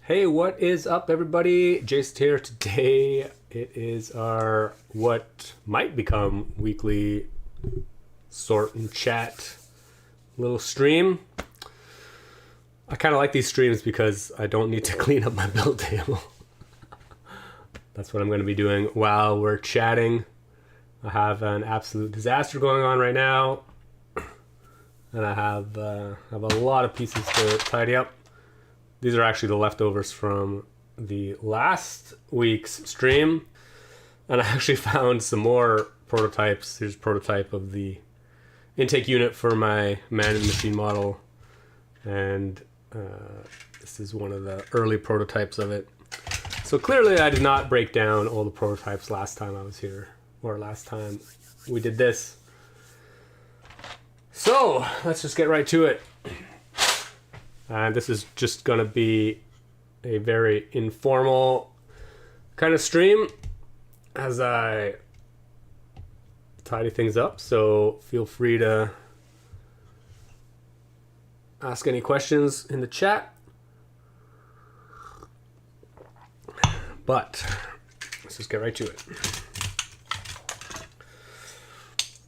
Hey, what is up, everybody? Jason here. Today it is our what might become weekly sort and chat little stream. I kind of like these streams because I don't need to clean up my build table. That's what I'm going to be doing while we're chatting. I have an absolute disaster going on right now, and I have a lot of pieces to tidy up. These are actually the leftovers from the last week's stream. And I actually found some more prototypes. Here's a prototype of the intake unit for my man in the machine model. And this is one of the early prototypes of it. So clearly I did not break down all the prototypes last time I was here. Or last time we did this. So let's just get right to it. And this is just going to be a very informal kind of stream as I tidy things up. So feel free to ask any questions in the chat. But let's just get right to it.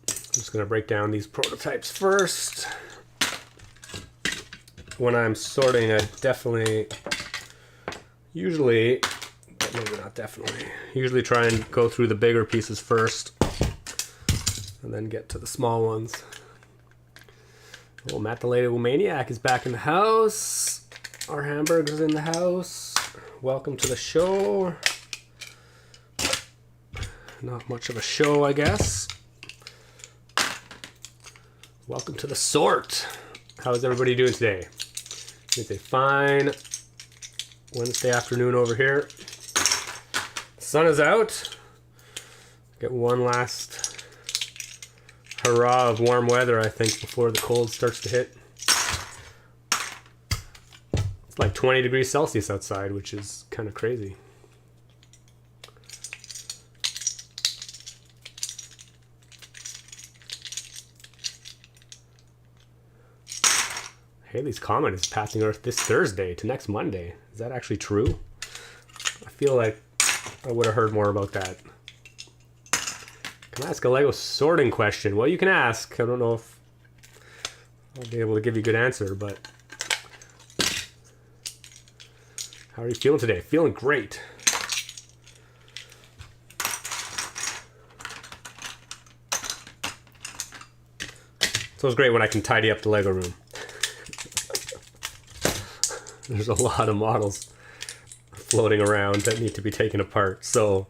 I'm just going to break down these prototypes first. When I'm sorting, I usually try and go through the bigger pieces first and then get to the small ones. Well, Matt the Lady Maniac is back in the house. Our Hamburger's in the house. Welcome to the show. Not much of a show, I guess. Welcome to the sort. How is everybody doing today? It's a fine Wednesday afternoon over here. The sun is out. Get one last hurrah of warm weather, I think, before the cold starts to hit. It's like 20 degrees Celsius outside, which is kind of crazy. Haley's Comet is passing Earth this Thursday to next Monday. Is that actually true? I feel like I would have heard more about that. Can I ask a Lego sorting question? Well, you can ask. I don't know if I'll be able to give you a good answer, but how are you feeling today? Feeling great. It's always great when I can tidy up the Lego room. There's a lot of models floating around that need to be taken apart. So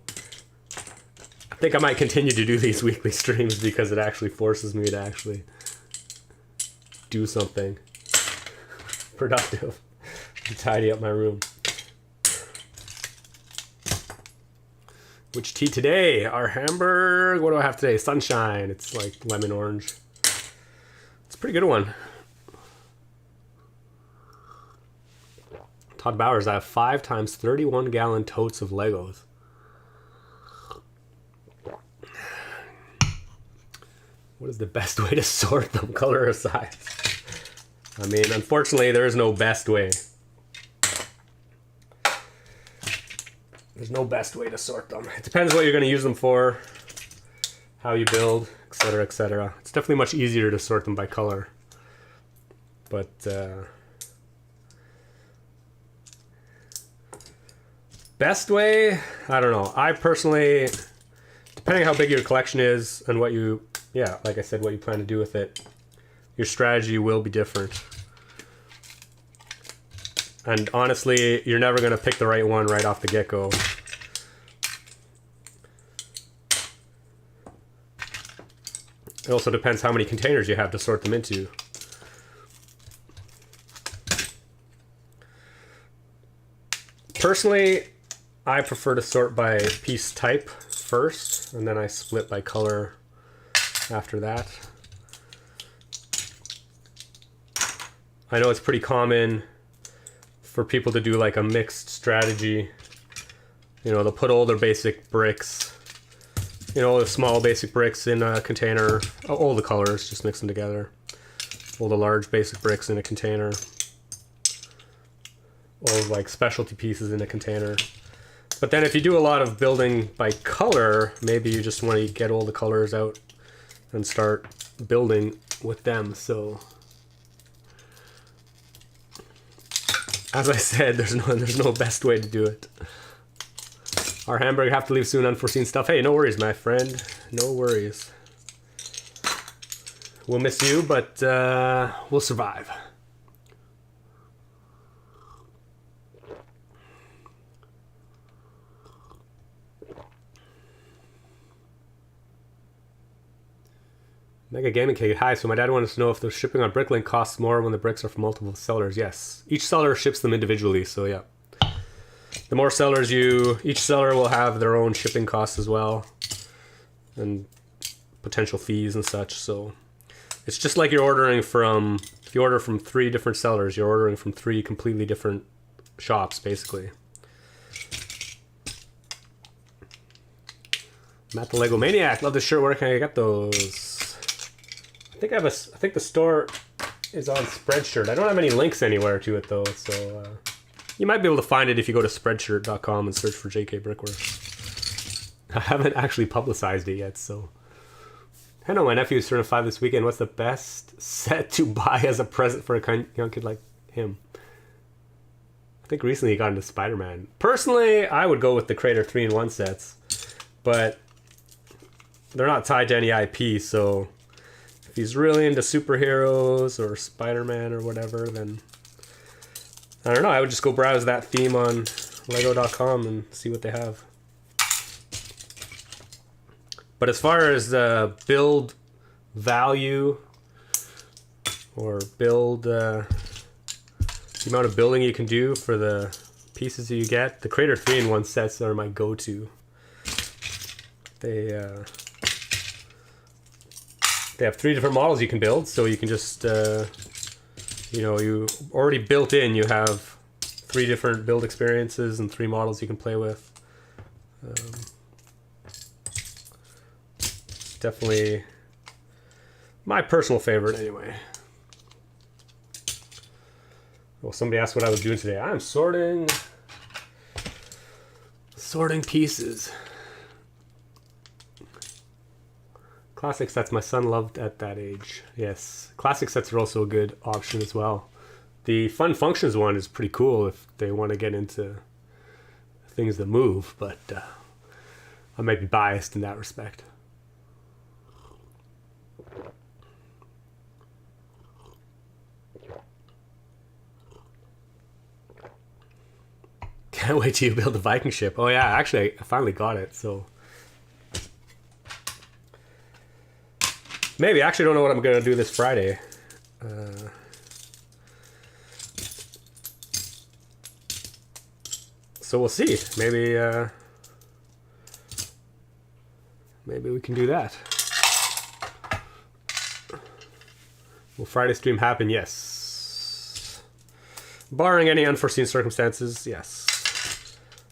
I think I might continue to do these weekly streams because it actually forces me to actually do something productive to tidy up my room. Which tea today? Our Hamburg. What do I have today? Sunshine. It's like lemon orange. It's a pretty good one. Todd Bowers, I have 5 times 31 gallon totes of Legos. What is the best way to sort them, color or size? I mean, unfortunately, there is no best way. There's no best way to sort them. It depends what you're going to use them for, how you build, etc., etc. It's definitely much easier to sort them by color. But, best way? I don't know. I personally, depending how big your collection is and what you, like I said, what you plan to do with it, your strategy will be different. And honestly, you're never going to pick the right one right off the get-go. It also depends how many containers you have to sort them into. Personally, I prefer to sort by piece type first, and then I split by color after that. I know it's pretty common for people to do like a mixed strategy. You know, they'll put all their basic bricks, you know, the small basic bricks in a container, all the colors, just mix them together. All the large basic bricks in a container. of like specialty pieces in a container. But then if you do a lot of building by color, maybe you just want to get all the colors out and start building with them. So as I said, there's no best way to do it. Our hamburger have to leave soon, unforeseen stuff. Hey, no worries, my friend. No worries. We'll miss you, but we'll survive. Mega Gaming Cake, hi. So my dad wanted to know if the shipping on Bricklink costs more when the bricks are from multiple sellers. Yes. Each seller ships them individually, so yeah. The more sellers each seller will have their own shipping costs as well. And potential fees and such, so it's just like you're ordering from, if you order from 3 different sellers, you're ordering from 3 completely different shops, basically. Matt the Lego Maniac, love this shirt. Where can I get those? I think the store is on Spreadshirt. I don't have any links anywhere to it though, so you might be able to find it if you go to spreadshirt.com and search for JK Brickworks. I haven't actually publicized it yet, so. I know my nephew is turning 5 this weekend. What's the best set to buy as a present for a young kid like him? I think recently he got into Spider-Man. Personally, I would go with the Crater 3-in-1 sets, but they're not tied to any IP, so if he's really into superheroes or Spider-Man or whatever, then I don't know. I would just go browse that theme on lego.com and see what they have. But as far as build value or build the amount of building you can do for the pieces that you get, the Crater 3-in-1 sets are my go-to. They have 3 different models you can build, so you can just you already built in, you have 3 different build experiences and 3 models you can play with. Definitely my personal favorite anyway. Well, somebody asked what I was doing today. I'm sorting pieces. Classic sets my son loved at that age. Yes, classic sets are also a good option as well. The Fun Functions one is pretty cool if they want to get into things that move, but I might be biased in that respect. Can't wait till you build the Viking ship. Oh yeah, actually I finally got it, so maybe. I actually don't know what I'm going to do this Friday. So we'll see. Maybe we can do that. Will Friday stream happen? Yes. Barring any unforeseen circumstances, yes.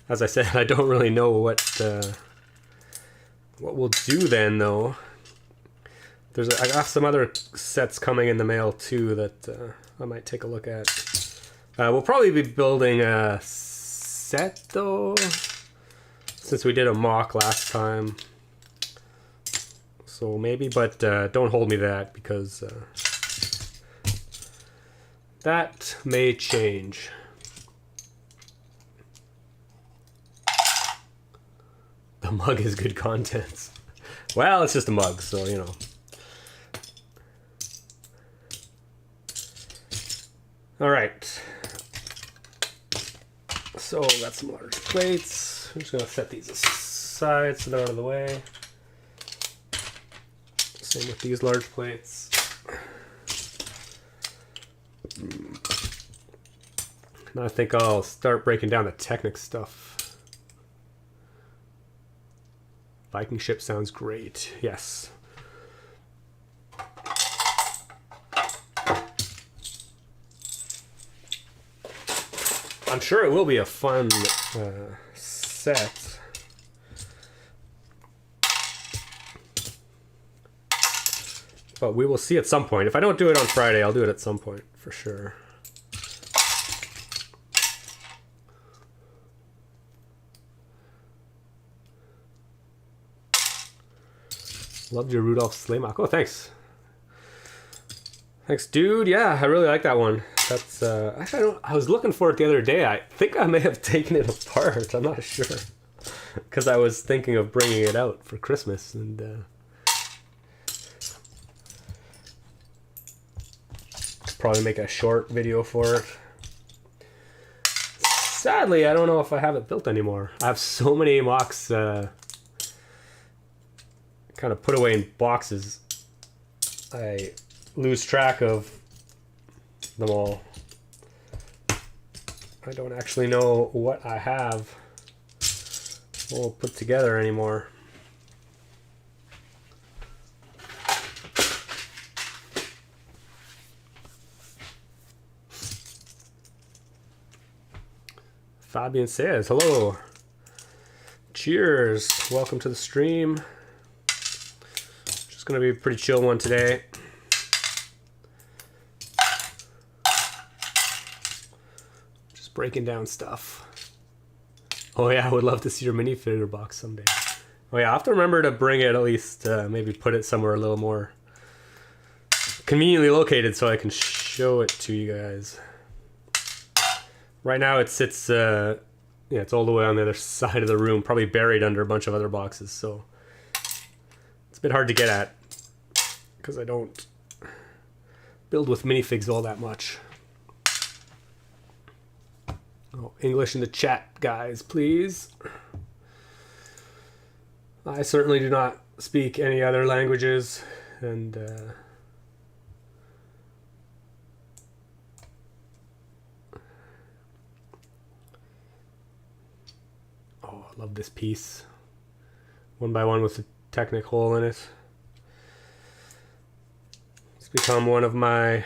As I said, I don't really know what we'll do then, though. I got some other sets coming in the mail too that I might take a look at. We'll probably be building a set though, since we did a mock last time. So maybe, but don't hold me to that because that may change. The mug is good content. Well, it's just a mug, so you know. All right, so got some large plates. I'm just gonna set these aside so they're out of the way. Same with these large plates. Now I think I'll start breaking down the Technic stuff. Viking ship sounds great. Yes. I'm sure it will be a fun set. But we will see at some point. If I don't do it on Friday, I'll do it at some point for sure. Loved your Rudolph Slaymock. Oh, thanks. Thanks, dude. Yeah, I really like that one. That's actually, I was looking for it the other day. I think I may have taken it apart. I'm not sure, because I was thinking of bringing it out for Christmas, and probably make a short video for it. Sadly, I don't know if I have it built anymore. I have so many mocks kind of put away in boxes. I lose track of them all. I don't actually know what I have all put together anymore. Fabian says, hello. Cheers. Welcome to the stream. Just going to be a pretty chill one today. Just breaking down stuff. Oh yeah, I would love to see your minifigure box someday. Oh yeah, I have to remember to bring it, at least maybe put it somewhere a little more conveniently located so I can show it to you guys. Right now it sits, yeah, it's all the way on the other side of the room, probably buried under a bunch of other boxes, so it's a bit hard to get at, because I don't build with minifigs all that much. Oh, English in the chat, guys, please. I certainly do not speak any other languages, and oh, I love this piece. 1x1 with a Technic hole in it. It's become one of my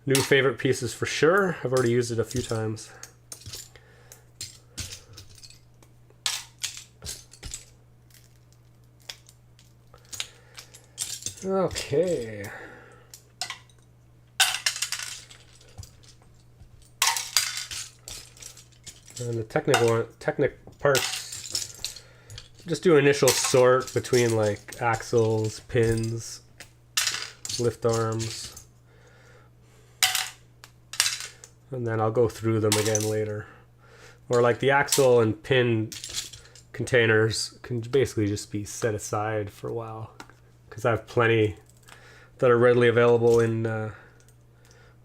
new favorite pieces for sure. I've already used it a few times. Okay. And the Technic parts, just do an initial sort between like axles, pins, lift arms, and then I'll go through them again later. Or like the axle and pin containers can basically just be set aside for a while, because I have plenty that are readily available in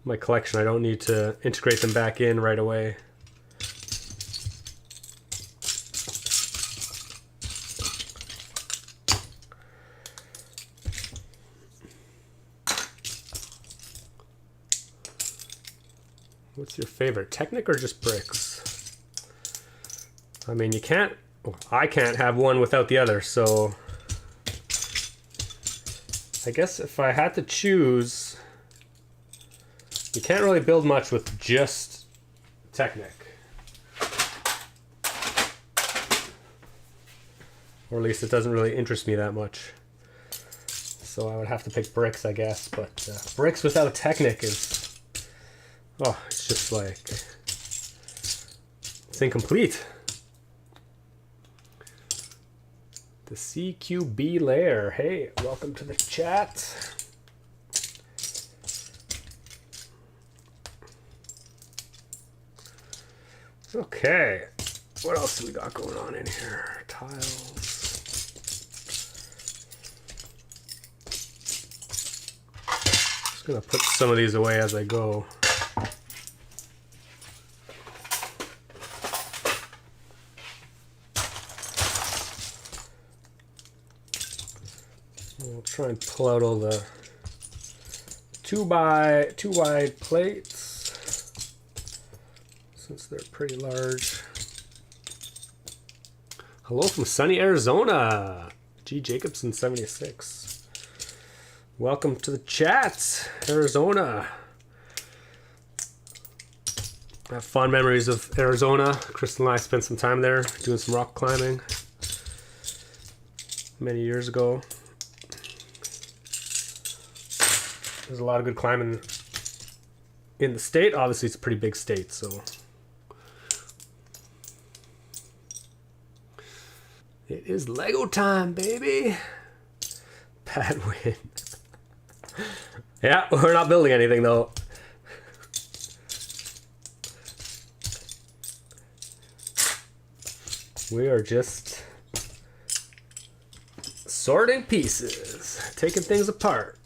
my collection. I don't need to integrate them back in right away. What's your favorite, Technic or just bricks? I mean, you can't, I can't have one without the other, so I guess if I had to choose, you can't really build much with just Technic. Or at least it doesn't really interest me that much. So I would have to pick bricks, I guess, but bricks without Technic is, oh, it's just like, it's incomplete. The CQB layer. Hey, welcome to the chat. Okay, what else do we got going on in here? Tiles. Just gonna put some of these away as I go. We'll try and pull out all the 2x2 wide plates, since they're pretty large. Hello from sunny Arizona, G. Jacobson 76. Welcome to the chat, Arizona. I have fond memories of Arizona. Crystal and I spent some time there doing some rock climbing many years ago. There's a lot of good climbing in the state. Obviously, it's a pretty big state, so. It is Lego time, baby. Bad win. Yeah, we're not building anything though. We are just sorting pieces, taking things apart.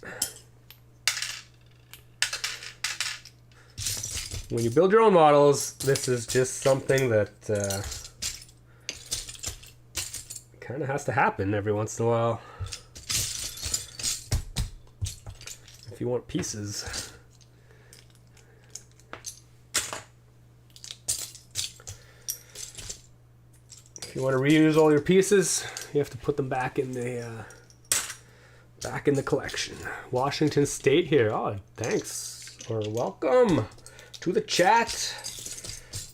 When you build your own models, this is just something that kind of has to happen every once in a while. If you want pieces. If you want to reuse all your pieces, you have to put them back in the collection. Washington State here. Oh, thanks or welcome to the chat.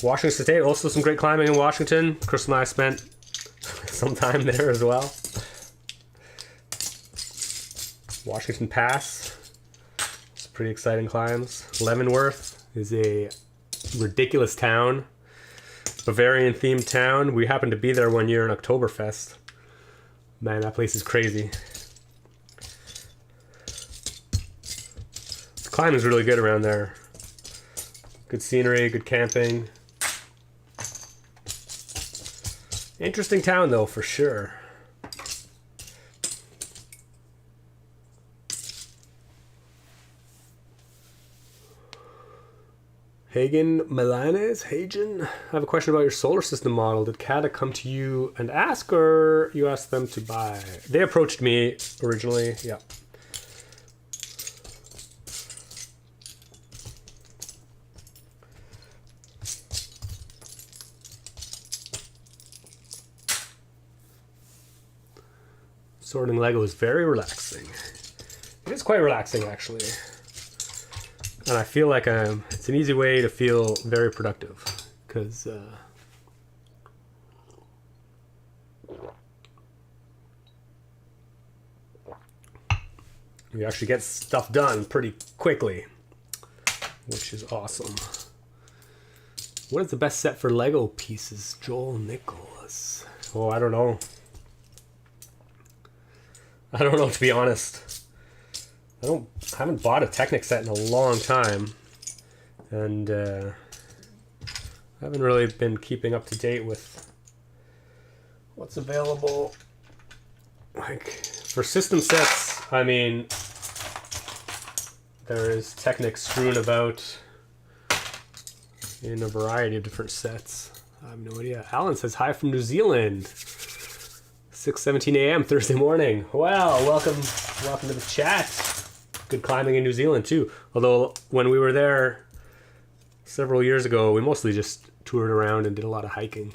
Washington State, also some great climbing in Washington. Chris and I spent some time there as well. Washington Pass, it's pretty exciting climbs. Leavenworth is a ridiculous town, Bavarian themed town. We happened to be there one year in Oktoberfest. Man, that place is crazy. The climbing is really good around there. Good scenery, good camping. Interesting town though, for sure. Hagen Milanes, I have a question about your solar system model. Did CATA come to you and ask, or you asked them to buy? They approached me originally, yeah. Sorting Lego is very relaxing. It is quite relaxing, actually. And I feel like it's an easy way to feel very productive. Because you actually get stuff done pretty quickly. Which is awesome. What is the best set for Lego pieces? Joel Nicholas. Oh, I don't know. I don't know, to be honest. I haven't bought a Technic set in a long time, and I haven't really been keeping up to date with what's available. Like for system sets, I mean, there is Technic strewn about in a variety of different sets. I have no idea. Alan says hi from New Zealand. 6:17 a.m. Thursday morning. Wow, welcome to the chat. Good climbing in New Zealand too. Although when we were there several years ago, we mostly just toured around and did a lot of hiking.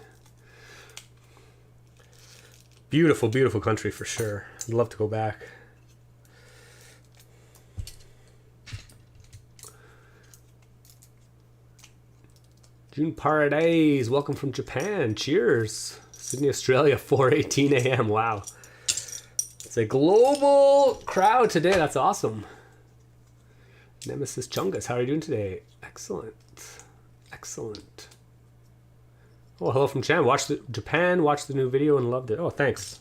Beautiful, beautiful country for sure. I'd love to go back. June Paradise, welcome from Japan. Cheers. Sydney, Australia, 4:18 a.m. Wow. It's a global crowd today. That's awesome. Nemesis Chungus, how are you doing today? Excellent. Excellent. Oh, hello from Japan. Watched the new video and loved it. Oh, thanks.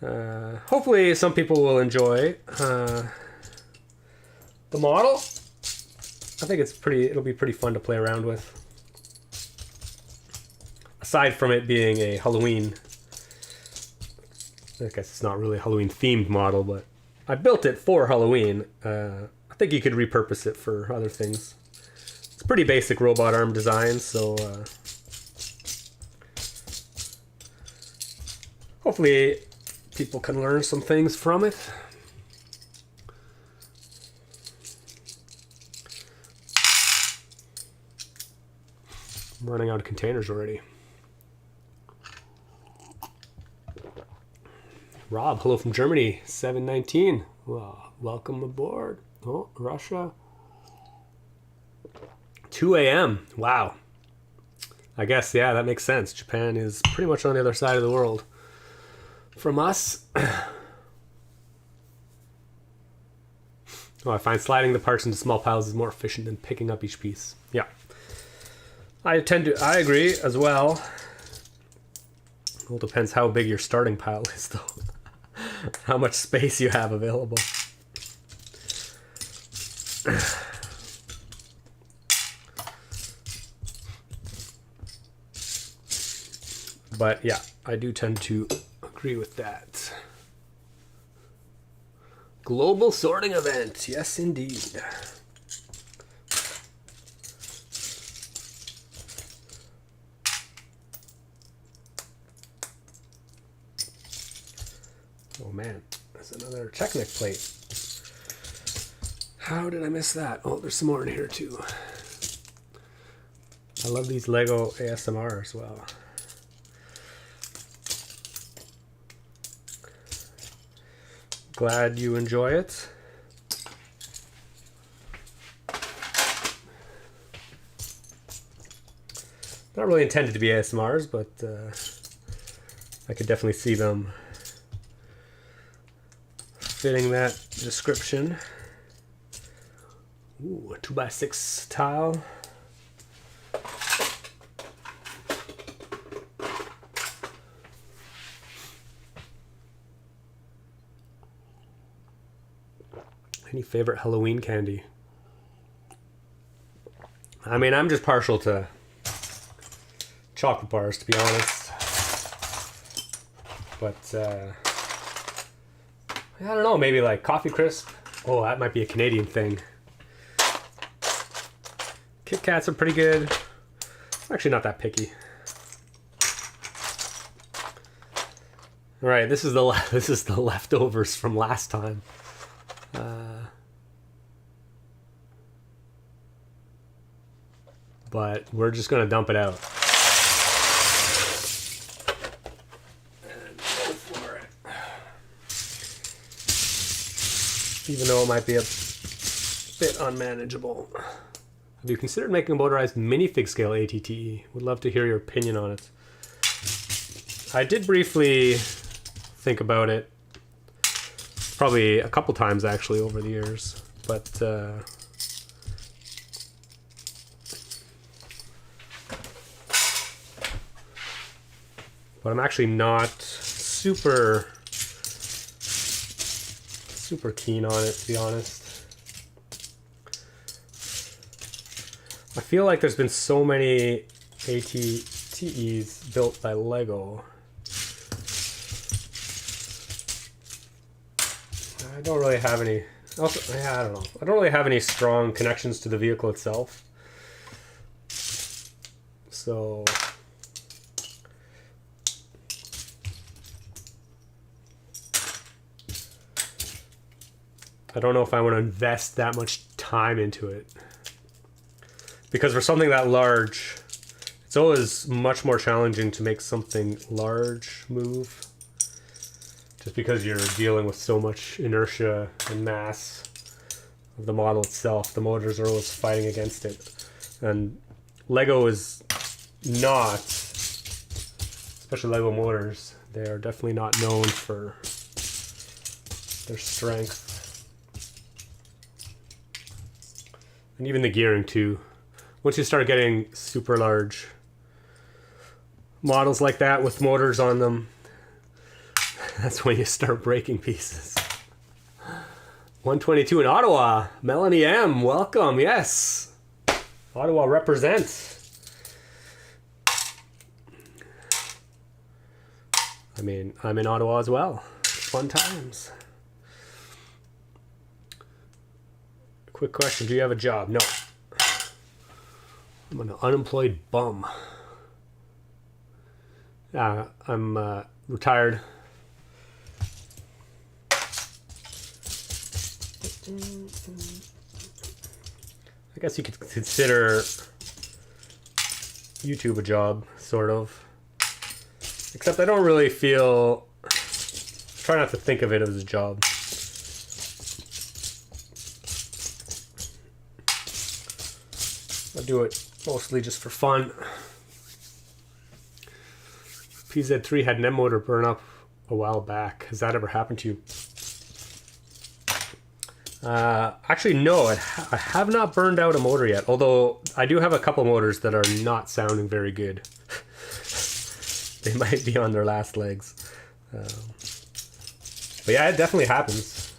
Hopefully some people will enjoy the model. I think it'll be pretty fun to play around with. Aside from it being a Halloween, I guess it's not really a Halloween themed model, but I built it for Halloween. I think you could repurpose it for other things. It's a pretty basic robot arm design, so hopefully people can learn some things from it. I'm running out of containers already. Rob, hello from Germany, 7:19. Well, welcome aboard. Oh, Russia. 2 a.m. Wow. I guess, yeah, that makes sense. Japan is pretty much on the other side of the world from us. Oh, I find sliding the parts into small piles is more efficient than picking up each piece. Yeah. I agree as well. Well, depends how big your starting pile is, though. How much space you have available. But yeah, I do tend to agree with that. Global sorting event. Yes, indeed. Oh man, there's another Technic plate. How did I miss that? Oh, there's some more in here too. I love these Lego ASMR as well. Glad you enjoy it. Not really intended to be ASMRs, but I could definitely see them fitting that description. Ooh, a 2x6 tile. Any favorite Halloween candy? I mean, I'm just partial to chocolate bars, to be honest. But I don't know, maybe like Coffee Crisp. Oh, that might be a Canadian thing. Kit Kats are pretty good. I'm actually not that picky. All right, this is the leftovers from last time. But we're just gonna dump it out. And go for it. Even though it might be a bit unmanageable. Have you considered making a motorized minifig scale ATTE? Would love to hear your opinion on it. I did briefly think about it. Probably a couple times actually over the years. But I'm actually not super keen on it, to be honest. I feel like there's been so many ATTEs built by Lego. I don't really have any. Also, yeah, I don't know. I don't really have any strong connections to the vehicle itself. So I don't know if I want to invest that much time into it. Because for something that large, it's always much more challenging to make something large move. Just because you're dealing with so much inertia and mass of the model itself. The motors are always fighting against it. And Lego is not, especially Lego motors, they are definitely not known for their strength. And even the gearing too. Once you start getting super large models like that with motors on them, that's when you start breaking pieces. 122 in Ottawa. Melanie M, welcome. Yes. Ottawa represents. I mean, I'm in Ottawa as well. Fun times. Quick question, do you have a job? No. I'm an unemployed bum. I'm retired. I guess you could consider YouTube a job, sort of. Except I don't really feel... Try not to think of it as a job. I do it mostly just for fun. PZ3 had an M motor burn up a while back. Has that ever happened to you? Actually, no. I have not burned out a motor yet. Although I do have a couple motors that are not sounding very good. they might be on their last legs. But yeah, it definitely happens.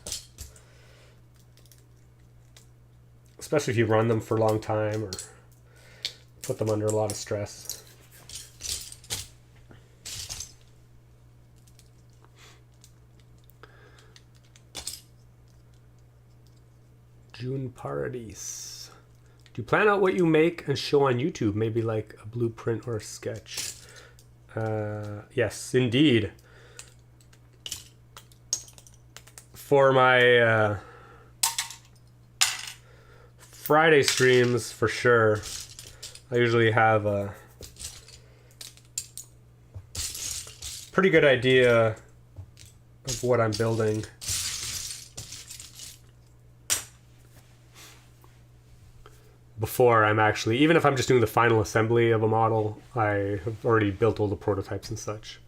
Especially if you run them for a long time or put them under a lot of stress. June Paradis. Do you plan out what you make and show on YouTube? Maybe like a blueprint or a sketch? Yes, indeed. For my Friday streams, for sure, I usually have a pretty good idea of what I'm building. Before I'm actually, even if I'm just doing the final assembly of a model, I have already built all the prototypes and such.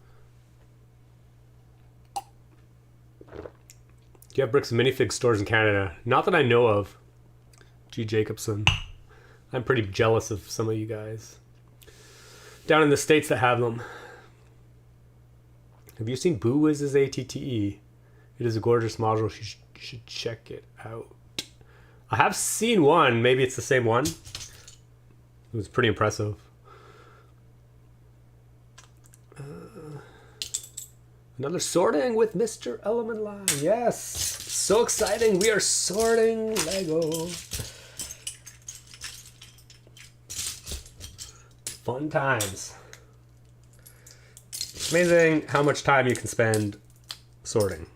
Do you have Bricks minifig stores in Canada? Not that I know of. G. Jacobson. I'm pretty jealous of some of you guys down in the States that have them. Have you seen Boo Wiz's ATTE? It is a gorgeous module. You should check it out. I have seen one. Maybe it's the same one. It was pretty impressive. Another sorting with Mr. Element Line. Yes. So exciting. We are sorting Lego. Fun times. It's amazing how much time you can spend sorting.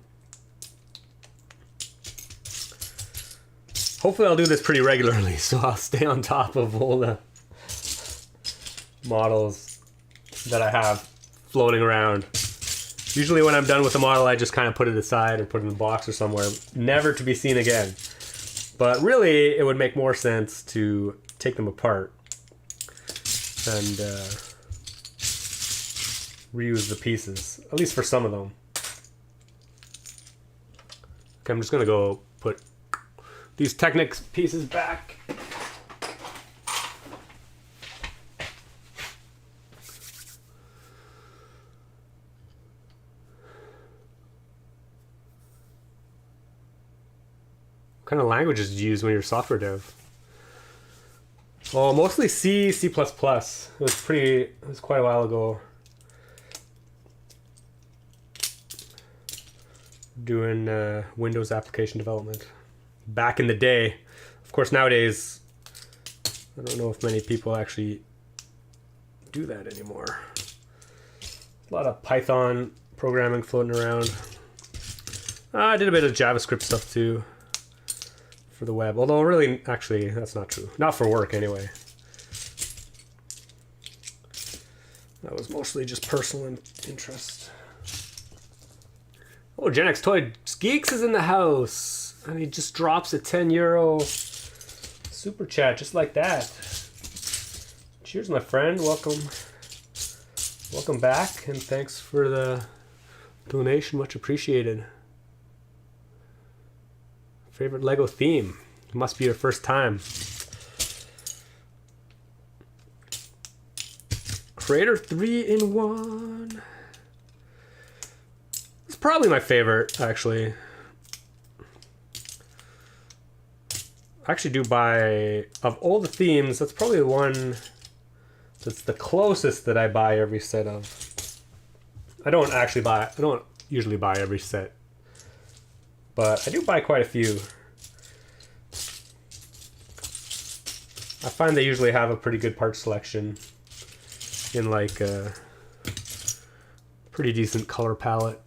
Hopefully I'll do this pretty regularly, so I'll stay on top of all the models that I have floating around. Usually when I'm done with a model, I just kind of put it aside or put it in a box or somewhere, never to be seen again. But really, it would make more sense to take them apart and reuse the pieces, at least for some of them. Okay, I'm just gonna go put these Technics pieces back. What kind of languages do you use when you're software dev? Oh, mostly C, C++. It was quite a while ago. Doing Windows application development. Back in the day. Of course, nowadays, I don't know if many people actually do that anymore. A lot of Python programming floating around. I did a bit of JavaScript stuff too for the web. Although really, actually, that's not true. Not for work anyway. That was mostly just personal interest. Oh, Gen X Toy Geeks is in the house. And he just drops a €10 super chat just like that. Cheers, my friend. Welcome. Welcome back, and thanks for the donation. Much appreciated. Favorite Lego theme? It must be your first time. Creator 3-in-1. It's probably my favorite, actually. I actually do buy, of all the themes, that's probably the one that's the closest that I buy every set of. I don't usually buy every set, but I do buy quite a few. I find they usually have a pretty good part selection in like a pretty decent color palette.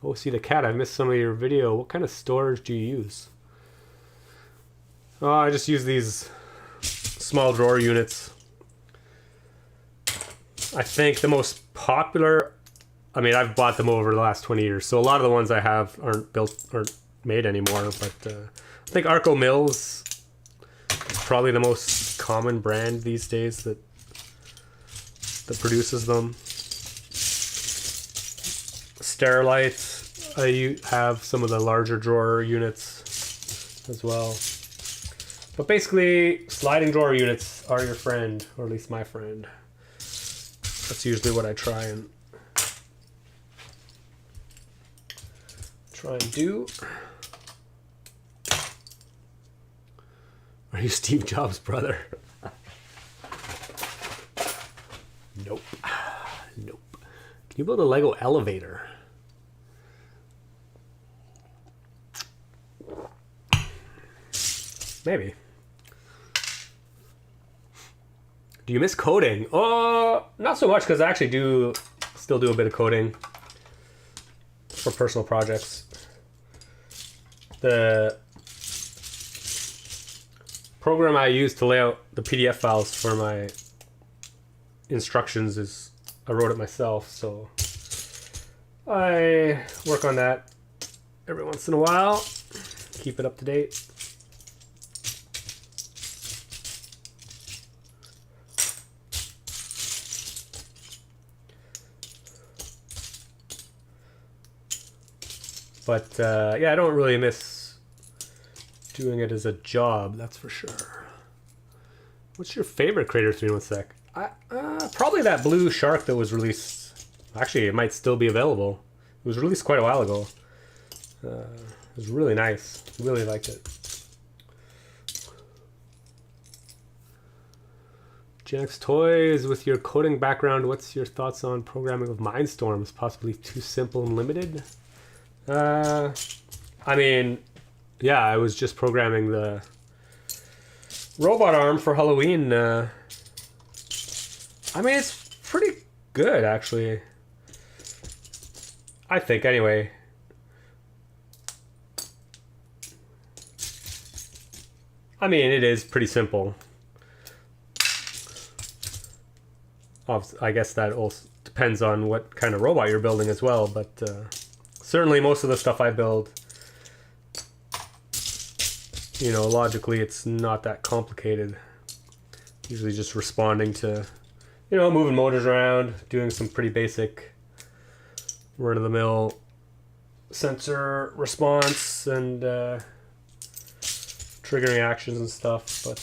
Oh, see the cat, I missed some of your video. What kind of storage do you use? Oh, I just use these small drawer units. I think the most popular, I mean, I've bought them over the last 20 years, so a lot of the ones I have aren't made anymore, but I think Arco Mills is probably the most common brand these days that produces them. Sterilite, I have some of the larger drawer units as well. But basically, sliding drawer units are your friend, or at least my friend. That's usually what I try and do. Are you Steve Jobs' brother? Nope. Nope. Can you build a Lego elevator? Maybe. Do you miss coding? Not so much, because I actually do still do a bit of coding for personal projects. The program I use to lay out the PDF files for my instructions is, I wrote it myself, so I work on that every once in a while, keep it up to date. But yeah, I don't really miss doing it as a job, that's for sure. What's your favorite Crater 3-in-1 Sec? Probably that blue shark that was released. Actually, it might still be available. It was released quite a while ago. It was really nice. Really liked it. Gen X Toys, with your coding background, what's your thoughts on programming of Mindstorms? Possibly too simple and limited? I mean, yeah, I was just programming the robot arm for Halloween. I mean, it's pretty good, actually. I think, anyway. I mean, it is pretty simple. I guess that also depends on what kind of robot you're building as well, but certainly most of the stuff I build, you know, logically it's not that complicated. Usually just responding to, you know, moving motors around, doing some pretty basic run-of-the-mill sensor response and triggering actions and stuff, but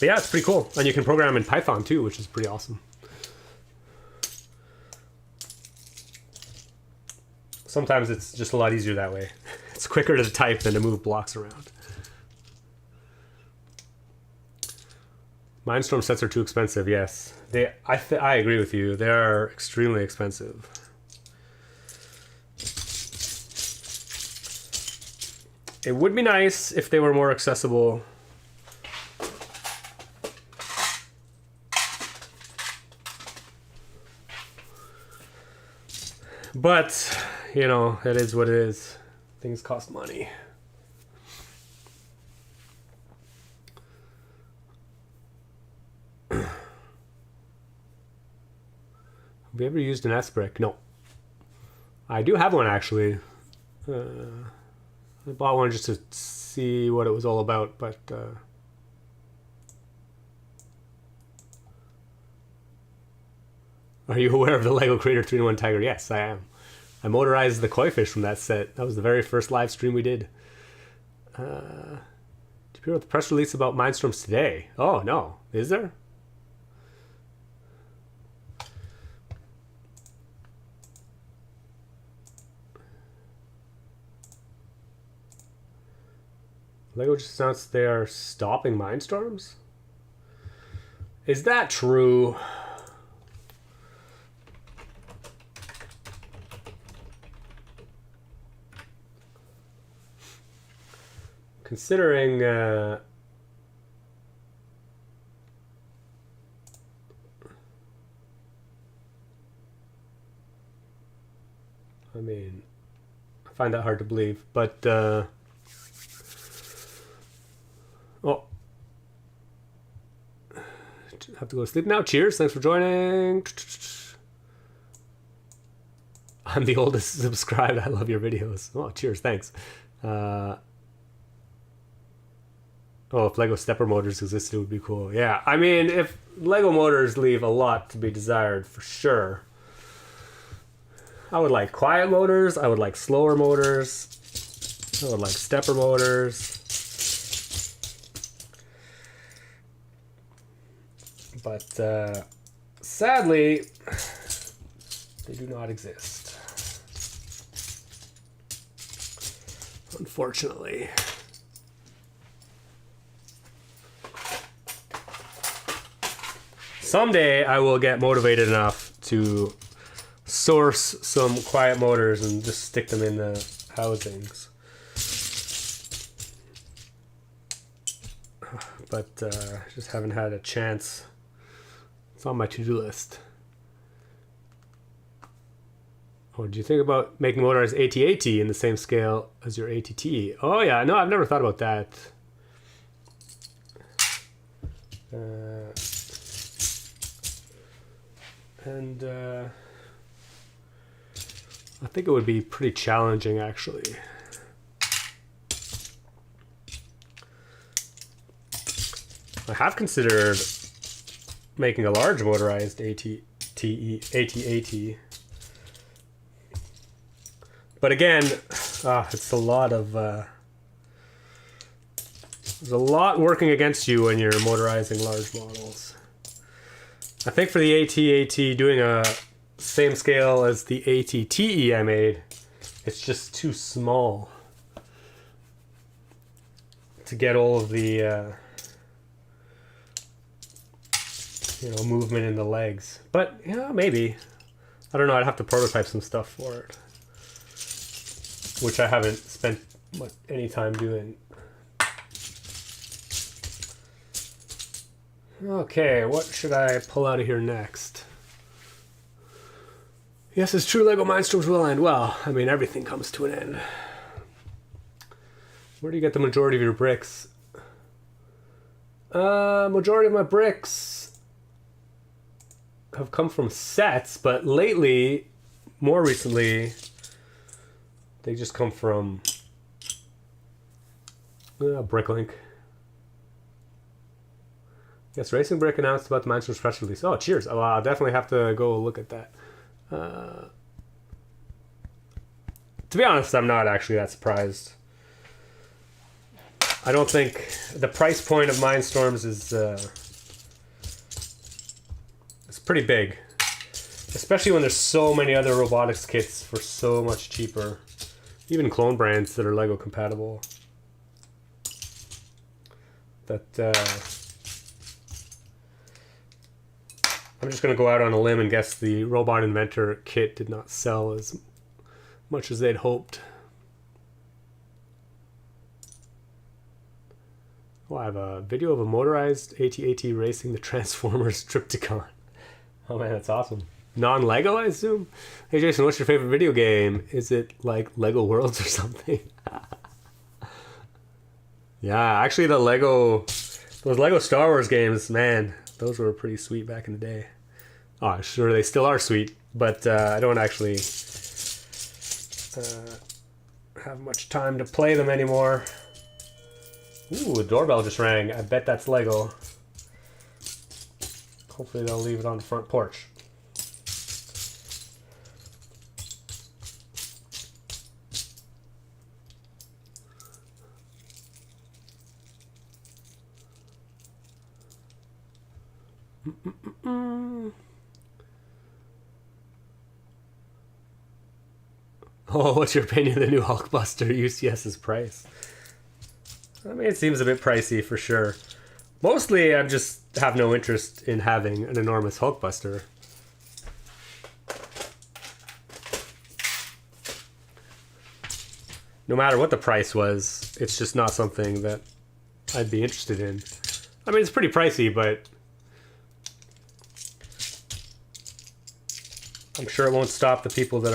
yeah, it's pretty cool. And you can program in Python too, which is pretty awesome. Sometimes it's just a lot easier that way. It's quicker to type than to move blocks around. Mindstorm sets are too expensive, yes. I agree with you. They are extremely expensive. It would be nice if they were more accessible. But, you know, it is what it is. Things cost money. Have you ever used an S-Brick? No. I do have one, actually. I bought one just to see what it was all about, but are you aware of the Lego Crater 3-in-1 Tiger? Yes, I am. I motorized the koi fish from that set. That was the very first live stream we did. Did you hear about the press release about Mindstorms today? Oh, no. Is there? Lego just announced they are stopping Mindstorms? Is that true? Considering I mean, I find that hard to believe, but oh, have to go to sleep now. Cheers, thanks for joining. I'm the oldest subscribed. I love your videos. Oh, cheers, thanks. Oh, if Lego stepper motors existed, it would be cool. Yeah, I mean, if Lego motors leave a lot to be desired, for sure. I would like quiet motors. I would like slower motors. I would like stepper motors. But sadly, they do not exist. Unfortunately. Someday I will get motivated enough to source some quiet motors and just stick them in the housings. But just haven't had a chance. It's on my to-do list. What do you think about making motorized AT-AT in the same scale as your ATT? Oh yeah, no, I've never thought about that. I think it would be pretty challenging, actually. I have considered making a large motorized AT-AT. But again, it's a lot of... there's a lot working against you when you're motorizing large models. I think for the AT-AT, doing a same scale as the AT-TE I made, it's just too small to get all of the movement in the legs. But yeah, maybe. I don't know, I'd have to prototype some stuff for it, which I haven't spent any time doing. Okay, what should I pull out of here next? Yes, it's true, Lego Mindstorms will end. Well, I mean, everything comes to an end. Where do you get the majority of your bricks? Majority of my bricks have come from sets, but lately, more recently, they just come from Bricklink. Yes, Racing Brick announced about the Mindstorms press release. Oh, cheers. Oh, I'll definitely have to go look at that. To be honest, I'm not actually that surprised. I don't think the price point of Mindstorms is it's pretty big, especially when there's so many other robotics kits for so much cheaper, even clone brands that are Lego compatible. That I'm just going to go out on a limb and guess the Robot Inventor kit did not sell as much as they'd hoped. Oh, I have a video of a motorized AT-AT racing the Transformers Triptychon. Oh man, that's awesome. Non-Lego, I assume? Hey Jason, what's your favorite video game? Is it like Lego Worlds or something? Yeah, actually those Lego Star Wars games, man, those were pretty sweet back in the day. Oh, sure, they still are sweet, but I don't actually have much time to play them anymore. Ooh, a doorbell just rang. I bet that's Lego. Hopefully they'll leave it on the front porch. Oh, what's your opinion of the new Hulkbuster UCS's price? I mean, it seems a bit pricey for sure. Mostly, I just have no interest in having an enormous Hulkbuster. No matter what the price was, it's just not something that I'd be interested in. I mean, it's pretty pricey, but I'm sure it won't stop the people that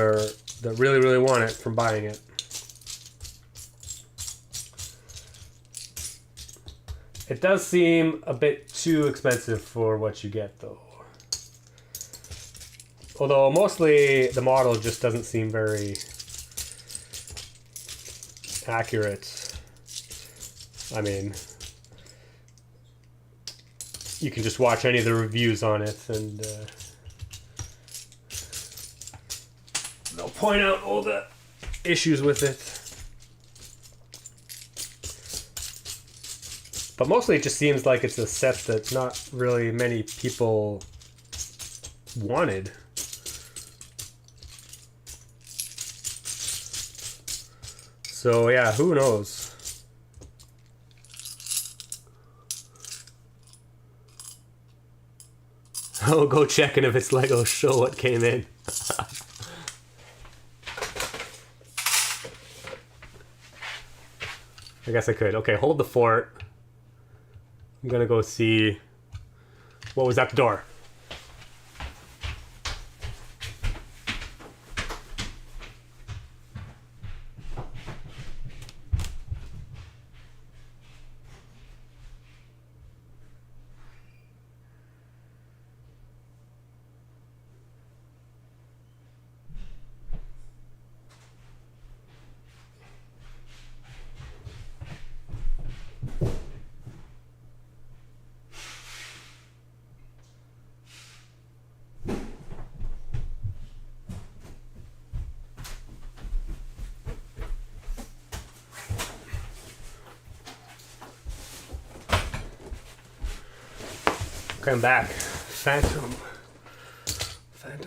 really, really want it from buying it. It does seem a bit too expensive for what you get, though. Although mostly the model just doesn't seem very accurate. I mean, you can just watch any of the reviews on it and they'll point out all the issues with it. But mostly it just seems like it's a set that not really many people wanted. So yeah, who knows? Oh, go checking if it's Lego, show what came in. I guess I could. Okay, hold the fort. I'm gonna go see what was at the door. Okay, I'm back. Phantom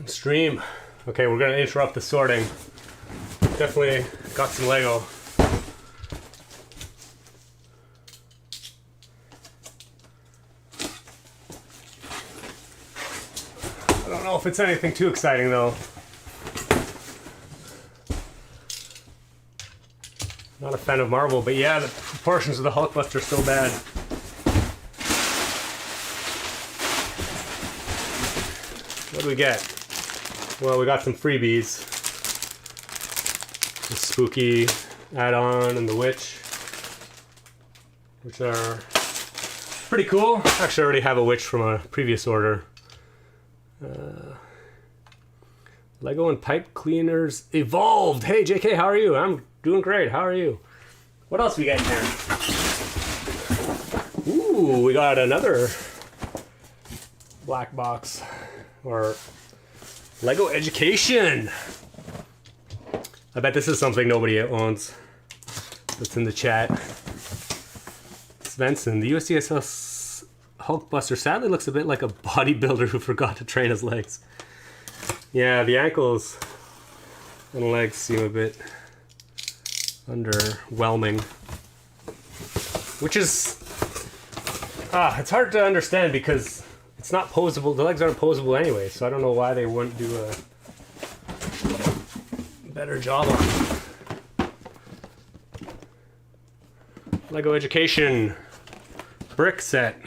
stream. Okay, we're gonna interrupt the sorting. Definitely got some Lego. I don't know if it's anything too exciting though. Not a fan of Marvel, but yeah, the proportions of the Hulkbuster are so bad. What do we get? Well, we got some freebies. The Spooky add-on and the Witch, which are pretty cool. Actually, I already have a Witch from a previous order. Lego and Pipe Cleaners Evolved. Hey, JK, how are you? I'm doing great. How are you? What else we got in here? Ooh, we got another black box. Or Lego Education. I bet this is something nobody owns. That's in the chat. Svensson, the USDSS Hulkbuster sadly looks a bit like a bodybuilder who forgot to train his legs. Yeah, the ankles and legs seem a bit underwhelming. Which is... it's hard to understand because it's not posable. The legs aren't posable anyway, so I don't know why they wouldn't do a better job on it. Lego Education brick set.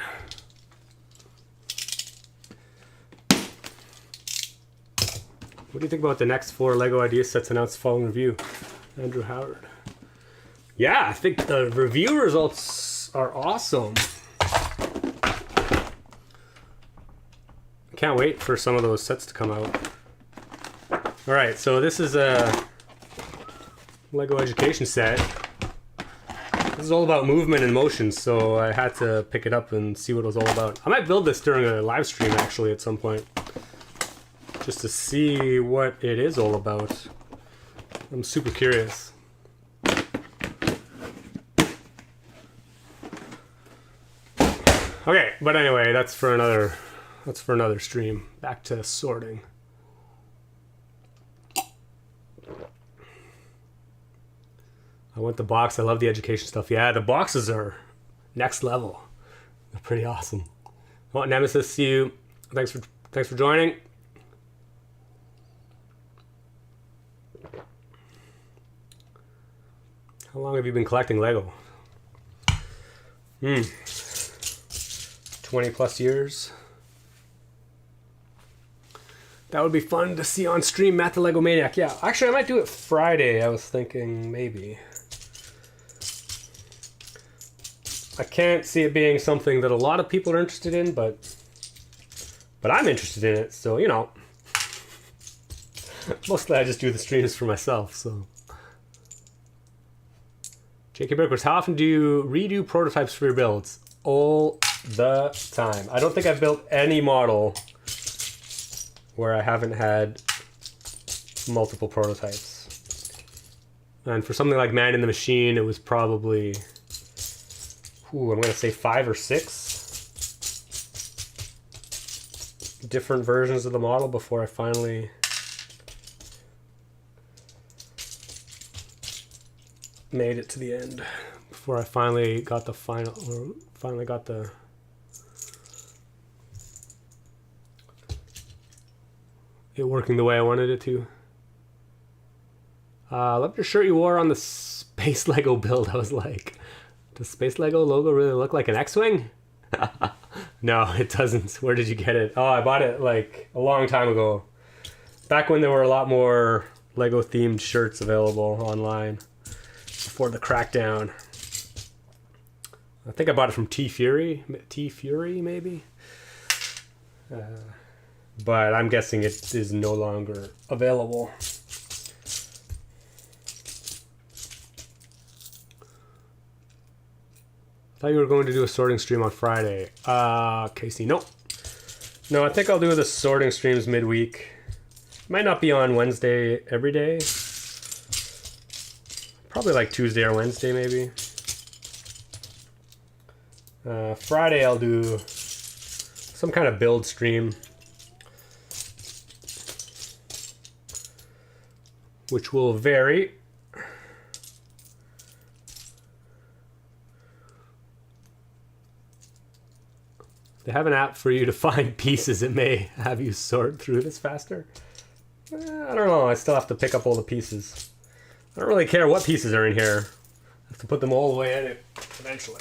What do you think about the next 4 Lego idea sets announced following review? Andrew Howard. Yeah, I think the review results are awesome. Can't wait for some of those sets to come out. Alright, so this is a Lego Education set. This is all about movement and motion, so I had to pick it up and see what it was all about. I might build this during a live stream actually at some point, just to see what it is all about. I'm super curious. Okay, but anyway, that's for another stream. Back to sorting. I want the box. I love the education stuff. Yeah, the boxes are next level. They're pretty awesome. I want Nemesis, see you. Thanks for joining. How long have you been collecting Lego? 20 plus years. That would be fun to see on stream, Matt the Lego Maniac. Yeah, actually I might do it Friday. I was thinking maybe. I can't see it being something that a lot of people are interested in, but I'm interested in it, so you know. Mostly I just do the streams for myself, so. JK Brickworks, how often do you redo prototypes for your builds? All the time. I don't think I've built any model where I haven't had multiple prototypes. And for something like Man in the Machine, it was probably Ooh, I'm gonna say 5 or 6 different versions of the model before I finally made it to the end. Before I finally got the it working the way I wanted it to. Love your shirt you wore on the Space Lego build. I was like, does Space Lego logo really look like an X-Wing? No, it doesn't. Where did you get it? Oh, I bought it like a long time ago. Back when there were a lot more Lego themed shirts available online. Before the crackdown. I think I bought it from T-Fury maybe? But I'm guessing it is no longer available. I thought you were going to do a sorting stream on Friday. Casey, nope. No, I think I'll do the sorting streams midweek. Might not be on Wednesday every day. Probably like Tuesday or Wednesday maybe. Friday I'll do some kind of build stream. Which will vary. They have an app for you to find pieces. It may have you sort through this faster. I don't know. I still have to pick up all the pieces. I don't really care what pieces are in here. I have to put them all the way in it eventually.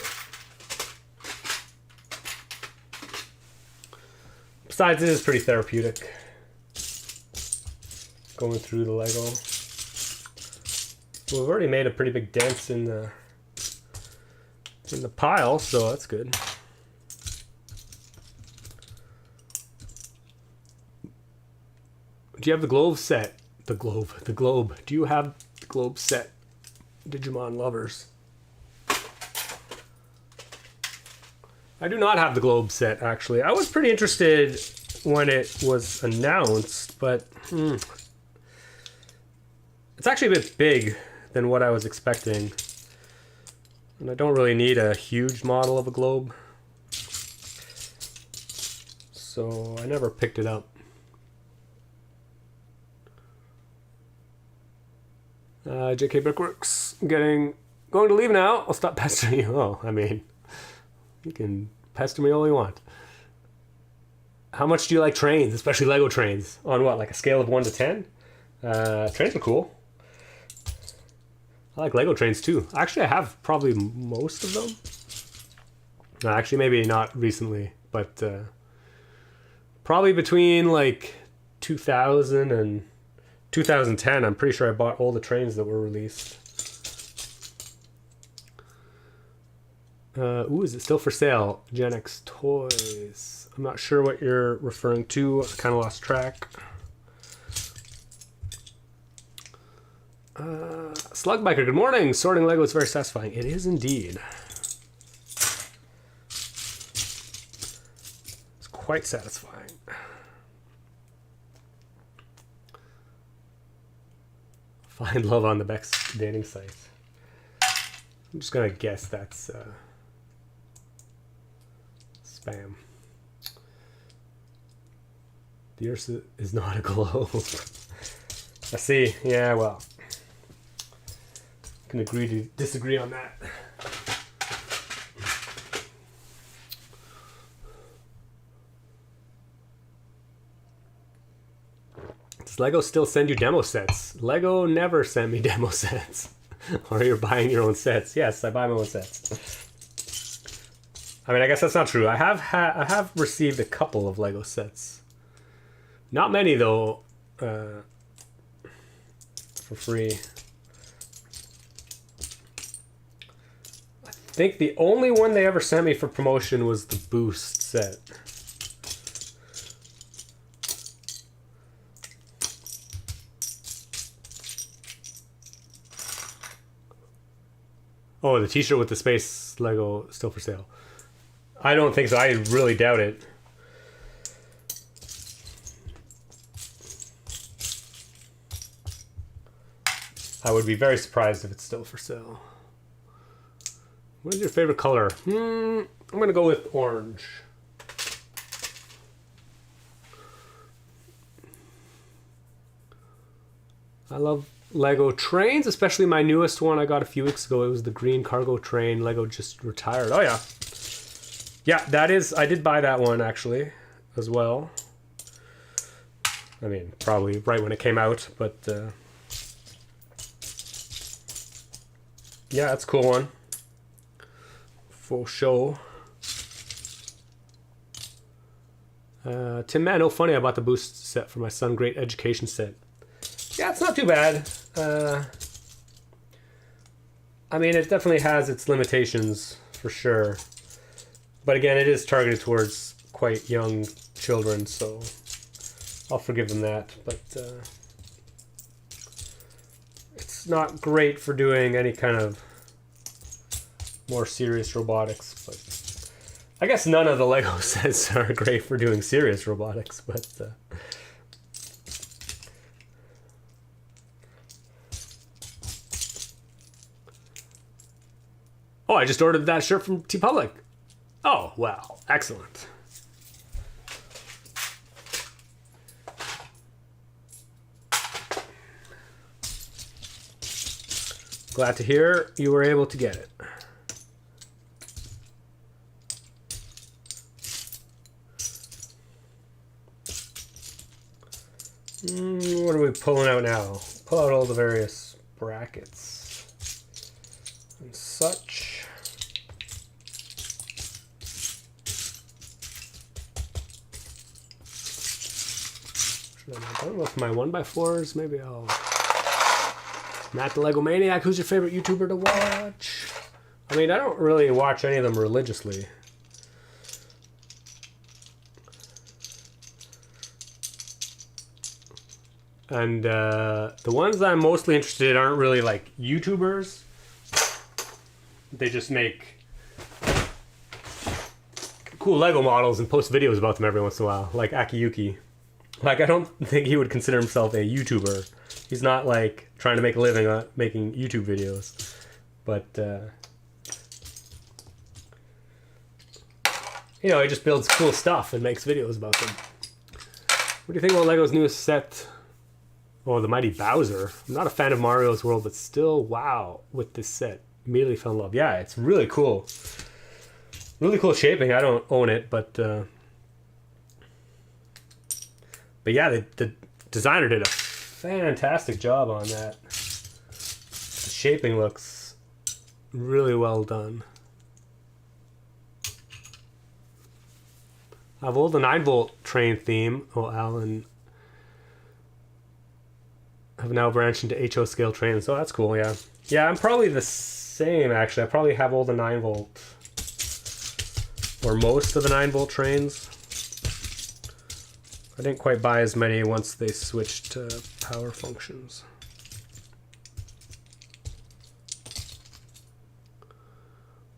Besides, it is pretty therapeutic. Going through the Lego. Well, we've already made a pretty big dent in the pile, so that's good. Do you have the globe set? The globe. Do you have the globe set, Digimon lovers? I do not have the globe set, actually. I was pretty interested when it was announced, but it's actually a bit big than what I was expecting. And I don't really need a huge model of a globe. So I never picked it up. JK Brickworks, going to leave now. I'll stop pestering you. Oh, I mean, you can pester me all you want. How much do you like trains, especially Lego trains? On what, like a scale of 1 to 10? Trains are cool. I like Lego trains too. Actually, I have probably most of them. Actually, maybe not recently, but probably between like 2000 and 2010, I'm pretty sure I bought all the trains that were released. Ooh, is it still for sale? Gen X Toys. I'm not sure what you're referring to. I kind of lost track. Slugbiker, good morning. Sorting Lego is very satisfying. It is indeed. It's quite satisfying. Find love on the Bex dating site. I'm just gonna guess that's spam. The Earth is not a globe. I see. Yeah, well, can agree to disagree on that. Does Lego still send you demo sets? Lego never sent me demo sets. Or you're buying your own sets. Yes, I buy my own sets. I mean, I guess that's not true. I have received a couple of Lego sets. Not many though. For free. I think the only one they ever sent me for promotion was the Boost set. Oh, the t-shirt with the space Lego still for sale. I don't think so. I really doubt it. I would be very surprised if it's still for sale. What is your favorite color? I'm gonna go with orange. I love Lego trains, especially my newest one I got a few weeks ago. It was the green cargo train. Lego just retired. Oh yeah. Yeah, that is, I did buy that one actually as well. I mean, probably right when it came out, but yeah, that's a cool one. For sure. Tim Man, oh funny, I bought the boost set for my son. Great education set. Yeah, it's not too bad. I mean, it definitely has its limitations for sure. But again, it is targeted towards quite young children, so I'll forgive them that. But it's not great for doing any kind of more serious robotics. But I guess none of the Lego sets are great for doing serious robotics, but oh, I just ordered that shirt from TeePublic. Oh, wow. Excellent. Glad to hear you were able to get it. What are we pulling out now? Pull out all the various brackets and such. Am I done with my 1x4s? Maybe I'll... Matt the Lego Maniac, who's your favorite YouTuber to watch? I mean, I don't really watch any of them religiously. And the ones I'm mostly interested in aren't really like YouTubers. They just make cool Lego models and post videos about them every once in a while, like Akiyuki. Like, I don't think he would consider himself a YouTuber. He's not, like, trying to make a living on making YouTube videos. But, you know, he just builds cool stuff and makes videos about them. What do you think about Lego's newest set? Oh, the Mighty Bowser. I'm not a fan of Mario's World, but still, wow, with this set. Immediately fell in love. Yeah, it's really cool. Really cool shaping. I don't own it, but yeah, the designer did a fantastic job on that. The shaping looks really well done. I've old the 9-volt train theme. Oh, Alan have now branched into HO scale trains, so that's cool. Yeah, yeah, I'm probably the same actually. I probably have all the 9-volt or most of the 9-volt trains. I didn't quite buy as many once they switched to power functions.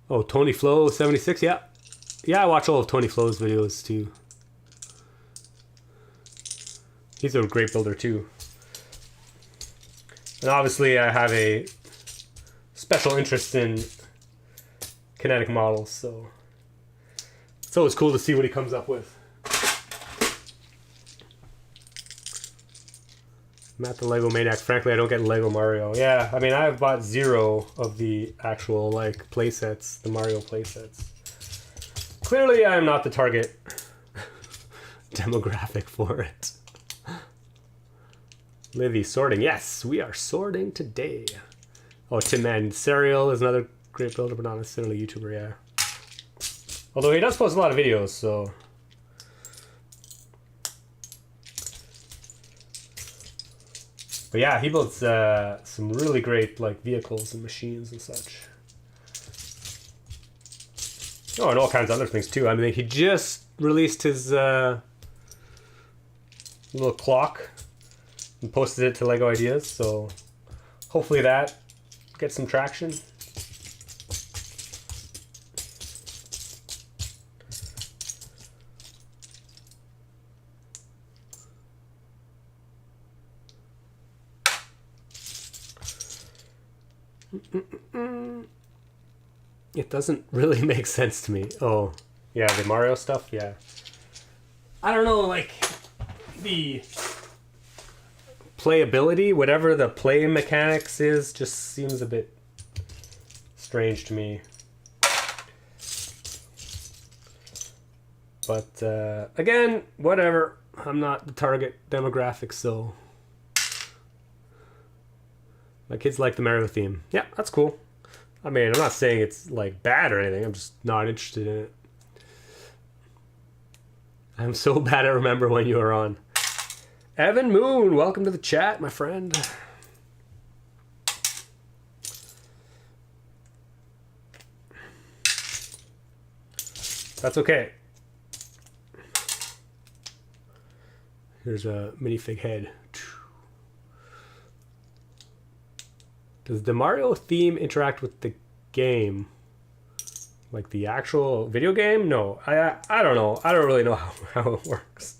Oh, Tony Flo 76, yeah. Yeah, I watch all of Tony Flo's videos too. He's a great builder too. And obviously I have a special interest in kinetic models, so it's always cool to see what he comes up with. Matt the Lego Maniac. Frankly, I don't get Lego Mario. Yeah, I mean, I've bought 0 of the actual, like, playsets, the Mario playsets. Clearly, I am not the target demographic for it. Livy, sorting. Yes, we are sorting today. Oh, Tim Man. Serial is another great builder, but not necessarily a YouTuber, yeah. Although he does post a lot of videos, so... But yeah, he builds some really great like vehicles and machines and such. Oh, and all kinds of other things too. I mean, he just released his little clock and posted it to Lego Ideas, so hopefully that gets some traction. It doesn't really make sense to me. Oh, yeah, the Mario stuff, yeah. I don't know, like, the playability, whatever the play mechanics is, just seems a bit strange to me. But, again, whatever. I'm not the target demographic, so... My kids like the Mario theme. Yeah, that's cool. I mean, I'm not saying it's, like, bad or anything. I'm just not interested in it. I'm so bad at remember when you were on. Evan Moon, welcome to the chat, my friend. That's okay. Here's a minifig head. Does the Mario theme interact with the game? Like the actual video game? No, I don't know. I don't really know how it works.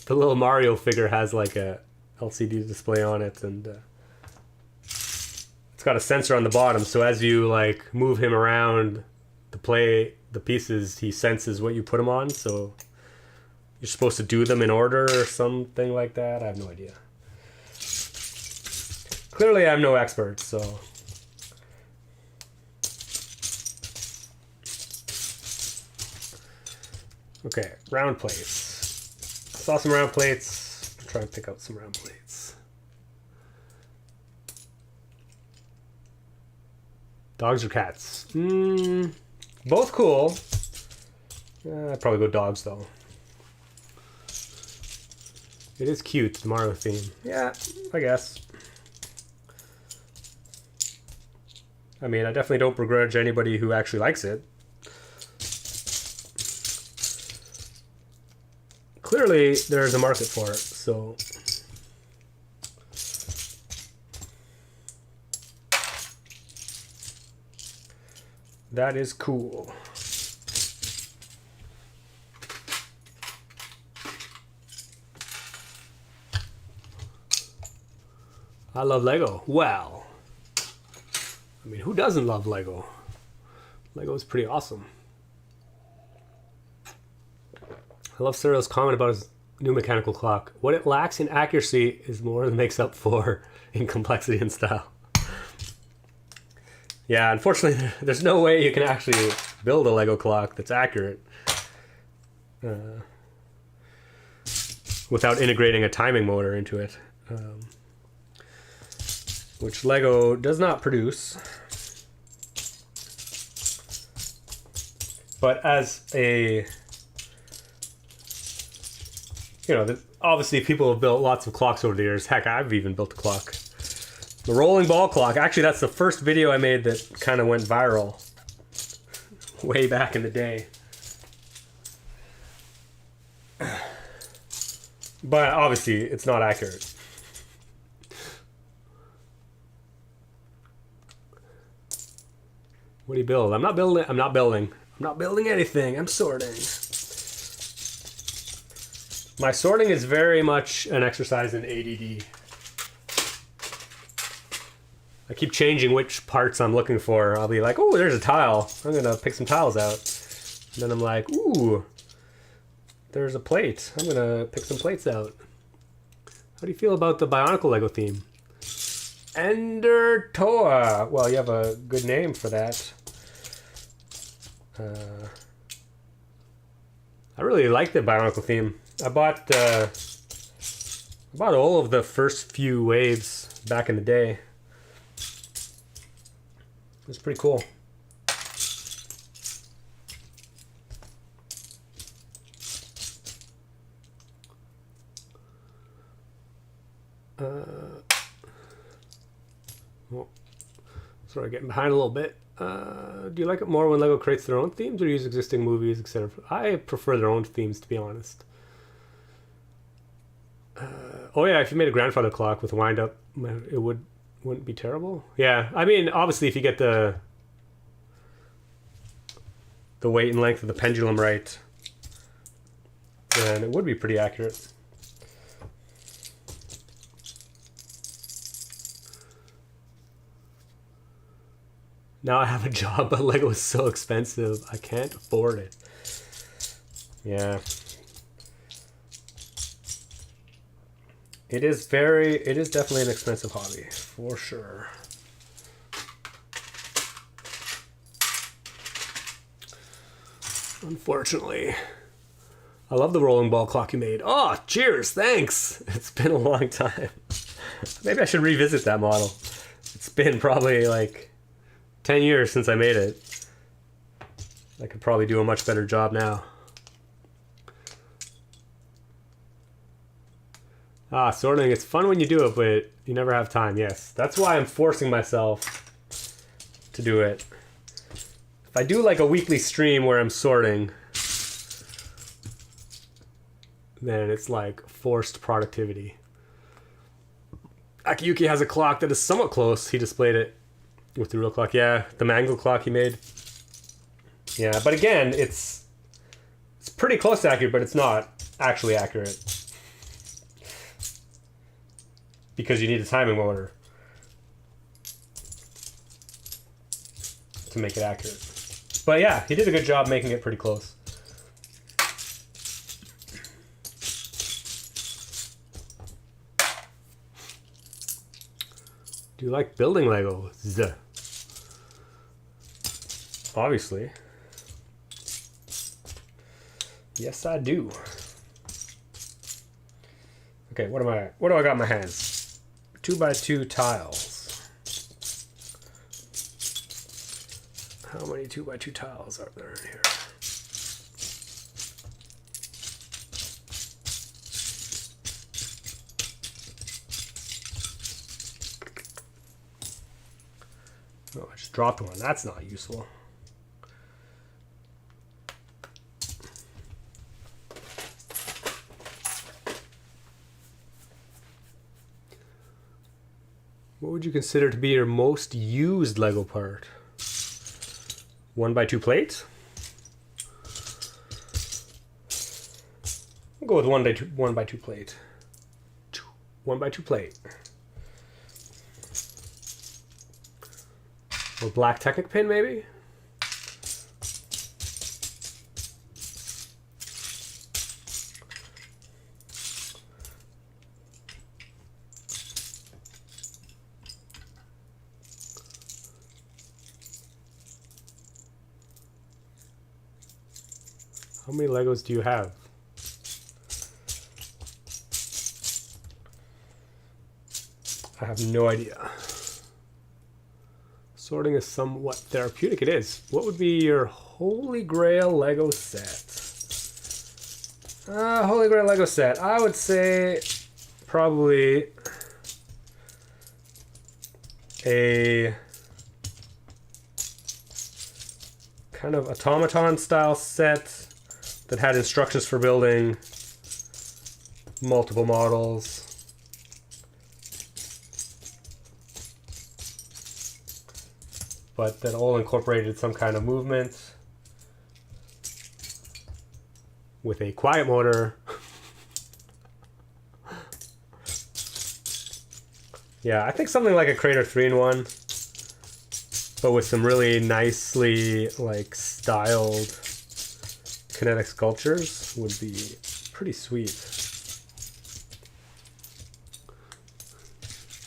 The little Mario figure has like a LCD display on it, and it's got a sensor on the bottom. So as you like move him around to play the pieces, he senses what you put him on. So you're supposed to do them in order or something like that. I have no idea. Clearly, I'm no expert, so. Okay, round plates. Saw some round plates. I'll try and pick out some round plates. Dogs or cats? Both cool. I'd probably go dogs though. It is cute, the Mario theme. Yeah, I guess. I mean, I definitely don't begrudge anybody who actually likes it. Clearly, there's a market for it, so... That is cool. I love Lego. Well, I mean, who doesn't love Lego? Lego is pretty awesome. I love Cyril's comment about his new mechanical clock. What it lacks in accuracy is more than makes up for in complexity and style. Yeah, unfortunately, there's no way you can actually build a Lego clock that's accurate without integrating a timing motor into it, which Lego does not produce. But as a, you know, obviously people have built lots of clocks over the years. Heck, I've even built a clock. The rolling ball clock. Actually, that's the first video I made that kind of went viral way back in the day. But obviously, it's not accurate. What do you build? I'm not building. I'm not building. I'm not building anything. I'm sorting. My sorting is very much an exercise in ADD. I keep changing which parts I'm looking for. I'll be like, oh, there's a tile. I'm going to pick some tiles out. And then I'm like, ooh, there's a plate. I'm going to pick some plates out. How do you feel about the Bionicle Lego theme? Ender Toa. Well, you have a good name for that. I really like the Bionicle theme. I bought all of the first few waves back in the day. It's pretty cool. Well, sorry, getting behind a little bit. Do you like it more when Lego creates their own themes or use existing movies, etc.? I prefer their own themes, to be honest. Oh yeah, if you made a grandfather clock with a wind up, it wouldn't be terrible. Yeah, I mean, obviously, if you get the weight and length of the pendulum right, then it would be pretty accurate. Now I have a job, but Lego is so expensive. I can't afford it. Yeah. It is definitely an expensive hobby, for sure. Unfortunately. I love the rolling ball clock you made. Oh, cheers, thanks. It's been a long time. Maybe I should revisit that model. It's been probably like 10 years since I made it. I could probably do a much better job now. Ah, sorting, it's fun when you do it, but you never have time. Yes, that's why I'm forcing myself to do it. If I do like a weekly stream where I'm sorting, then it's like forced productivity. Akiyuki has a clock that is somewhat close. He displayed it with the real clock. Yeah, the mango clock he made. Yeah, but again, it's pretty close to accurate, but it's not actually accurate. Because you need a timing motor to make it accurate. But yeah, he did a good job making it pretty close. Do you like building Legos? Obviously. Yes, I do. Okay, what do I got in my hands? 2x2 tiles. How many 2x2 tiles are there in here? Oh, I just dropped one. That's not useful. What would you consider to be your most used Lego part? 1x2 plate? We'll go with 1x2 plate. 1x2 plate. Or black Technic pin, maybe? How many Legos do you have? I have no idea. Sorting is somewhat therapeutic. It is. What would be your Holy Grail Lego set? Holy Grail Lego set. I would say probably a kind of automaton style set that had instructions for building multiple models. But that all incorporated some kind of movement with a quiet motor. Yeah, I think something like a Crater 3-in-1, but with some really nicely like styled kinetic sculptures would be pretty sweet.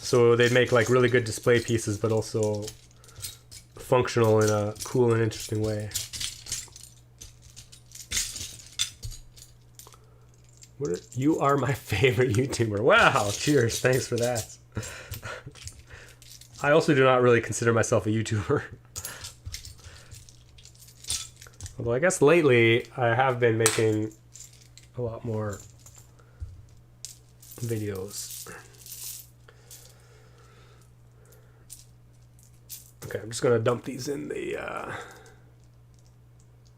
So they'd make like really good display pieces, but also functional in a cool and interesting way. You are my favorite YouTuber. Wow, cheers. Thanks for that. I also do not really consider myself a YouTuber. Although I guess lately I have been making a lot more videos. Okay, I'm just gonna dump these in the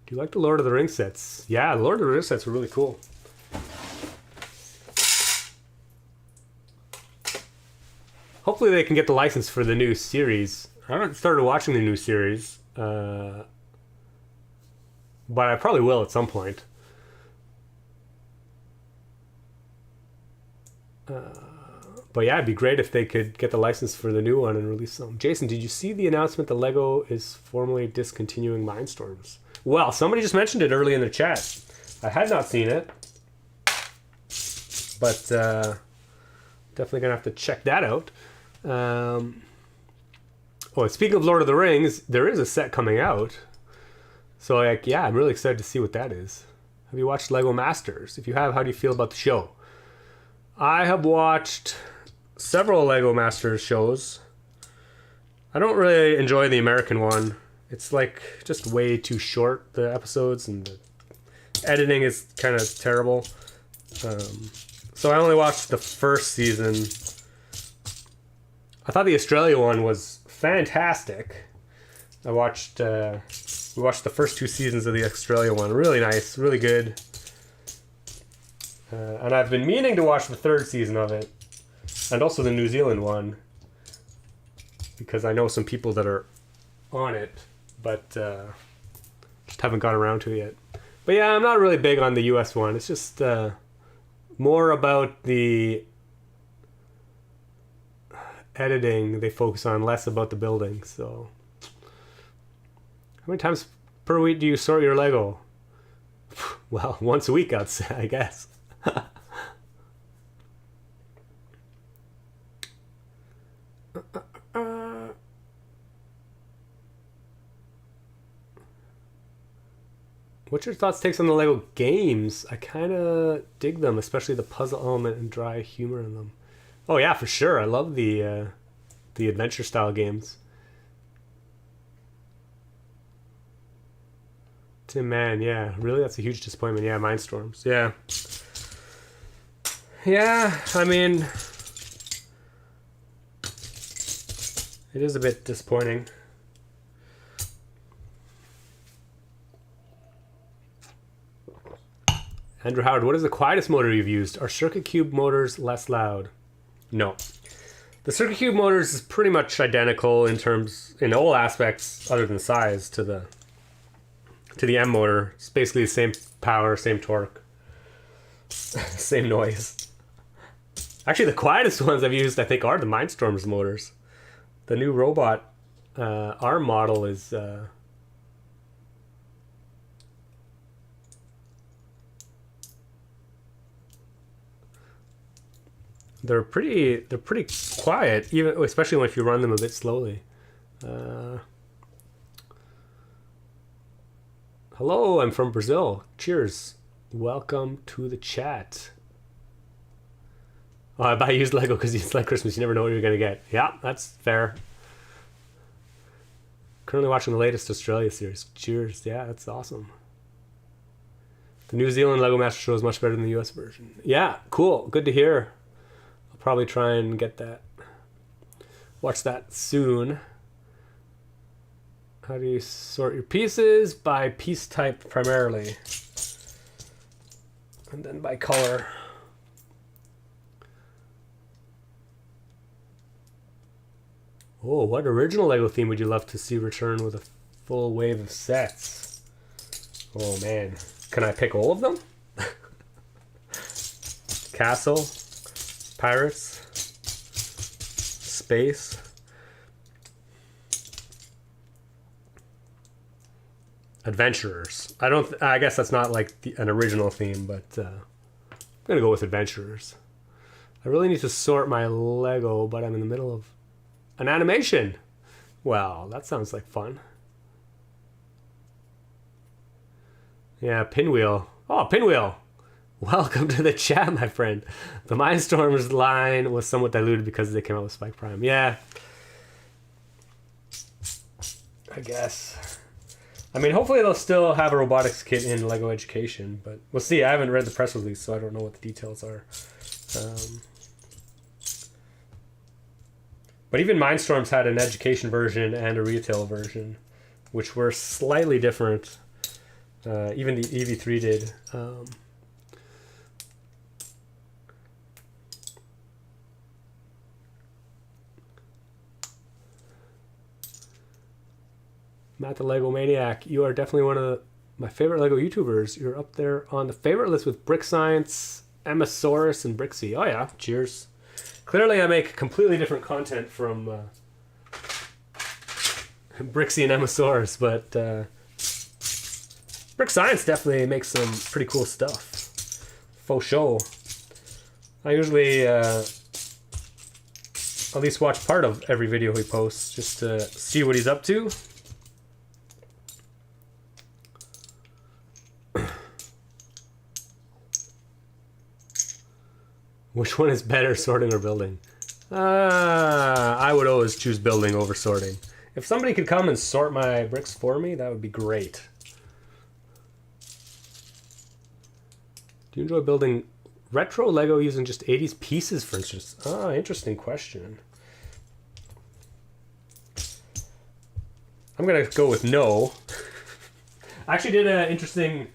do you like the Lord of the Rings sets? Yeah, the Lord of the Rings sets are really cool. Hopefully they can get the license for the new series. I haven't started watching the new series, but I probably will at some point. But yeah, it'd be great if they could get the license for the new one and release them. Jason, did you see the announcement that Lego is formally discontinuing Mindstorms? Well, somebody just mentioned it early in the chat. I had not seen it, but definitely gonna have to check that out. Speaking of Lord of the Rings, there is a set coming out. So I'm really excited to see what that is. Have you watched Lego Masters? If you have, how do you feel about the show? I have watched several Lego Masters shows. I don't really enjoy the American one. It's like just way too short, the episodes, and the editing is kind of terrible. So I only watched the first season. I thought the Australia one was fantastic. We watched the first 2 seasons of the Australia one. Really nice, really good. And I've been meaning to watch the 3rd season of it, and also the New Zealand one, because I know some people that are on it, but just haven't got around to it yet. But yeah, I'm not really big on the US one. It's just more about the editing they focus on, less about the building. So how many times per week do you sort your Lego? Well, once a week, I'd say, I guess. What's your thoughts, takes on the Lego games? I kind of dig them, especially the puzzle element and dry humor in them. Oh yeah, for sure. I love the adventure style games. Tim Man, yeah, really, that's a huge disappointment. Yeah, Mindstorms. Yeah, I mean, it is a bit disappointing. Andrew Howard, what is the quietest motor you've used? Are Circuit Cube motors less loud? No. The Circuit Cube motors is pretty much identical in all aspects other than size to the M motor. It's basically the same power, same torque, same noise. Actually, the quietest ones I've used, I think, are the Mindstorms motors. The new robot ARM model is they're pretty quiet, even especially if you run them a bit slowly. Hello, I'm from Brazil. Cheers. Welcome to the chat. Oh, I buy used Lego because it's like Christmas. You never know what you're going to get. Yeah, that's fair. Currently watching the latest Australia series. Cheers. Yeah, that's awesome. The New Zealand Lego Master Show is much better than the US version. Yeah, cool. Good to hear. I'll probably try and get that. Watch that soon. How do you sort your pieces? By piece type primarily. And then by color. Oh, what original Lego theme would you love to see return with a full wave of sets? Oh man. Can I pick all of them? Castle, Pirates, Space. Adventurers. I guess that's not like an original theme, but I'm gonna go with Adventurers. I really need to sort my Lego, but I'm in the middle of an animation. Wow, that sounds like fun. Yeah, Pinwheel. Oh, Pinwheel. Welcome to the chat, my friend. The Mindstorms line was somewhat diluted because they came out with Spike Prime. Yeah. I guess. I mean, hopefully they'll still have a robotics kit in Lego Education, but we'll see. I haven't read the press release, so I don't know what the details are. But even Mindstorms had an education version and a retail version, which were slightly different. Even the EV3 did. Matt the Lego Maniac, you are definitely one of my favorite Lego YouTubers. You're up there on the favorite list with Brick Science, Emmasaurus, and Brixie. Oh yeah, cheers. Clearly I make completely different content from Brixie and Emmasaurus, but Brick Science definitely makes some pretty cool stuff. Faux show. I usually at least watch part of every video he posts just to see what he's up to. Which one is better, sorting or building? I would always choose building over sorting. If somebody could come and sort my bricks for me, that would be great. Do you enjoy building retro Lego using just 80s pieces, for instance? Ah, interesting question. I'm going to go with no. I actually did an interesting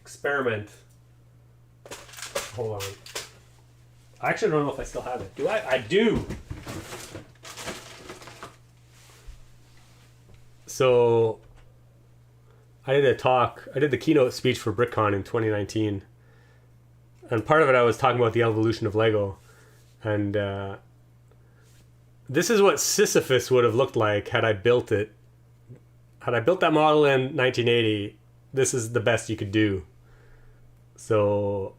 experiment. Hold on. I actually don't know if I still have it. Do I? I do! So, I did the keynote speech for BrickCon in 2019. And part of it I was talking about the evolution of Lego. And this is what Sisyphus would have looked like had I built it. Had I built that model in 1980, this is the best you could do. So,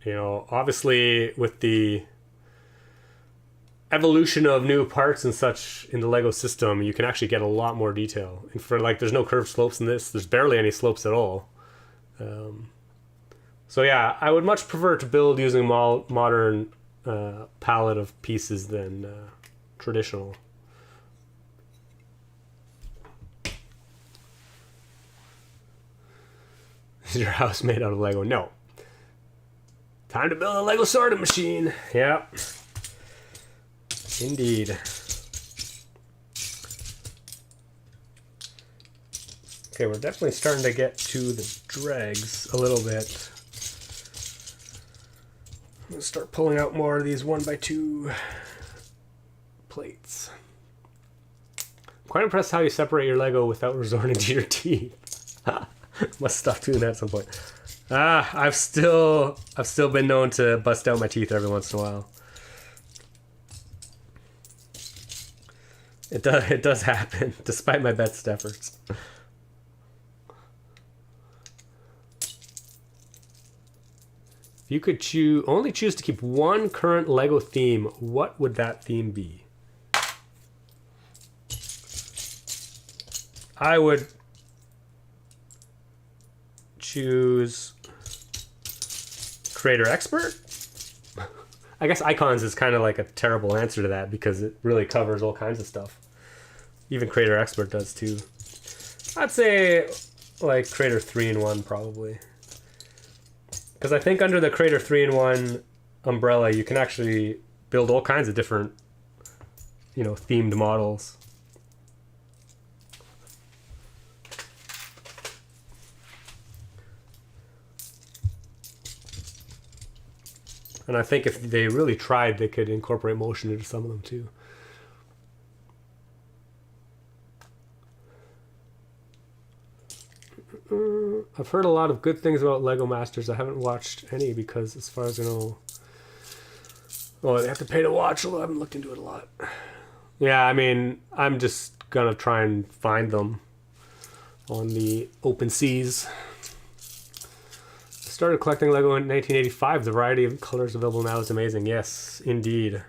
you know, obviously with the evolution of new parts and such in the Lego system, you can actually get a lot more detail. And for like, there's no curved slopes in this. There's barely any slopes at all. So yeah, I would much prefer to build using modern palette of pieces than traditional. Is your house made out of Lego? No. Time to build a Lego sorting machine. Yep. Indeed. Okay, we're definitely starting to get to the dregs a little bit. I'm going to start pulling out more of these 1x2 plates. I'm quite impressed how you separate your Lego without resorting to your teeth. Must stop doing that at some point. I've still been known to bust out my teeth every once in a while. It does happen, despite my best efforts. If you could only choose to keep one current Lego theme, what would that theme be? I would choose Creator Expert. I guess Icons is kind of like a terrible answer to that because it really covers all kinds of stuff. Even Creator Expert does too. I'd say like Creator 3-in-1 probably. Because I think under the Creator 3-in-1 umbrella, you can actually build all kinds of different, you know, themed models. And I think if they really tried, they could incorporate motion into some of them too. I've heard a lot of good things about Lego Masters. I haven't watched any because, as far as I know, well, they have to pay to watch, although I haven't looked into it a lot. Yeah, I mean, I'm just gonna try and find them on the open seas. I started collecting Lego in 1985. The variety of colors available now is amazing. Yes, indeed.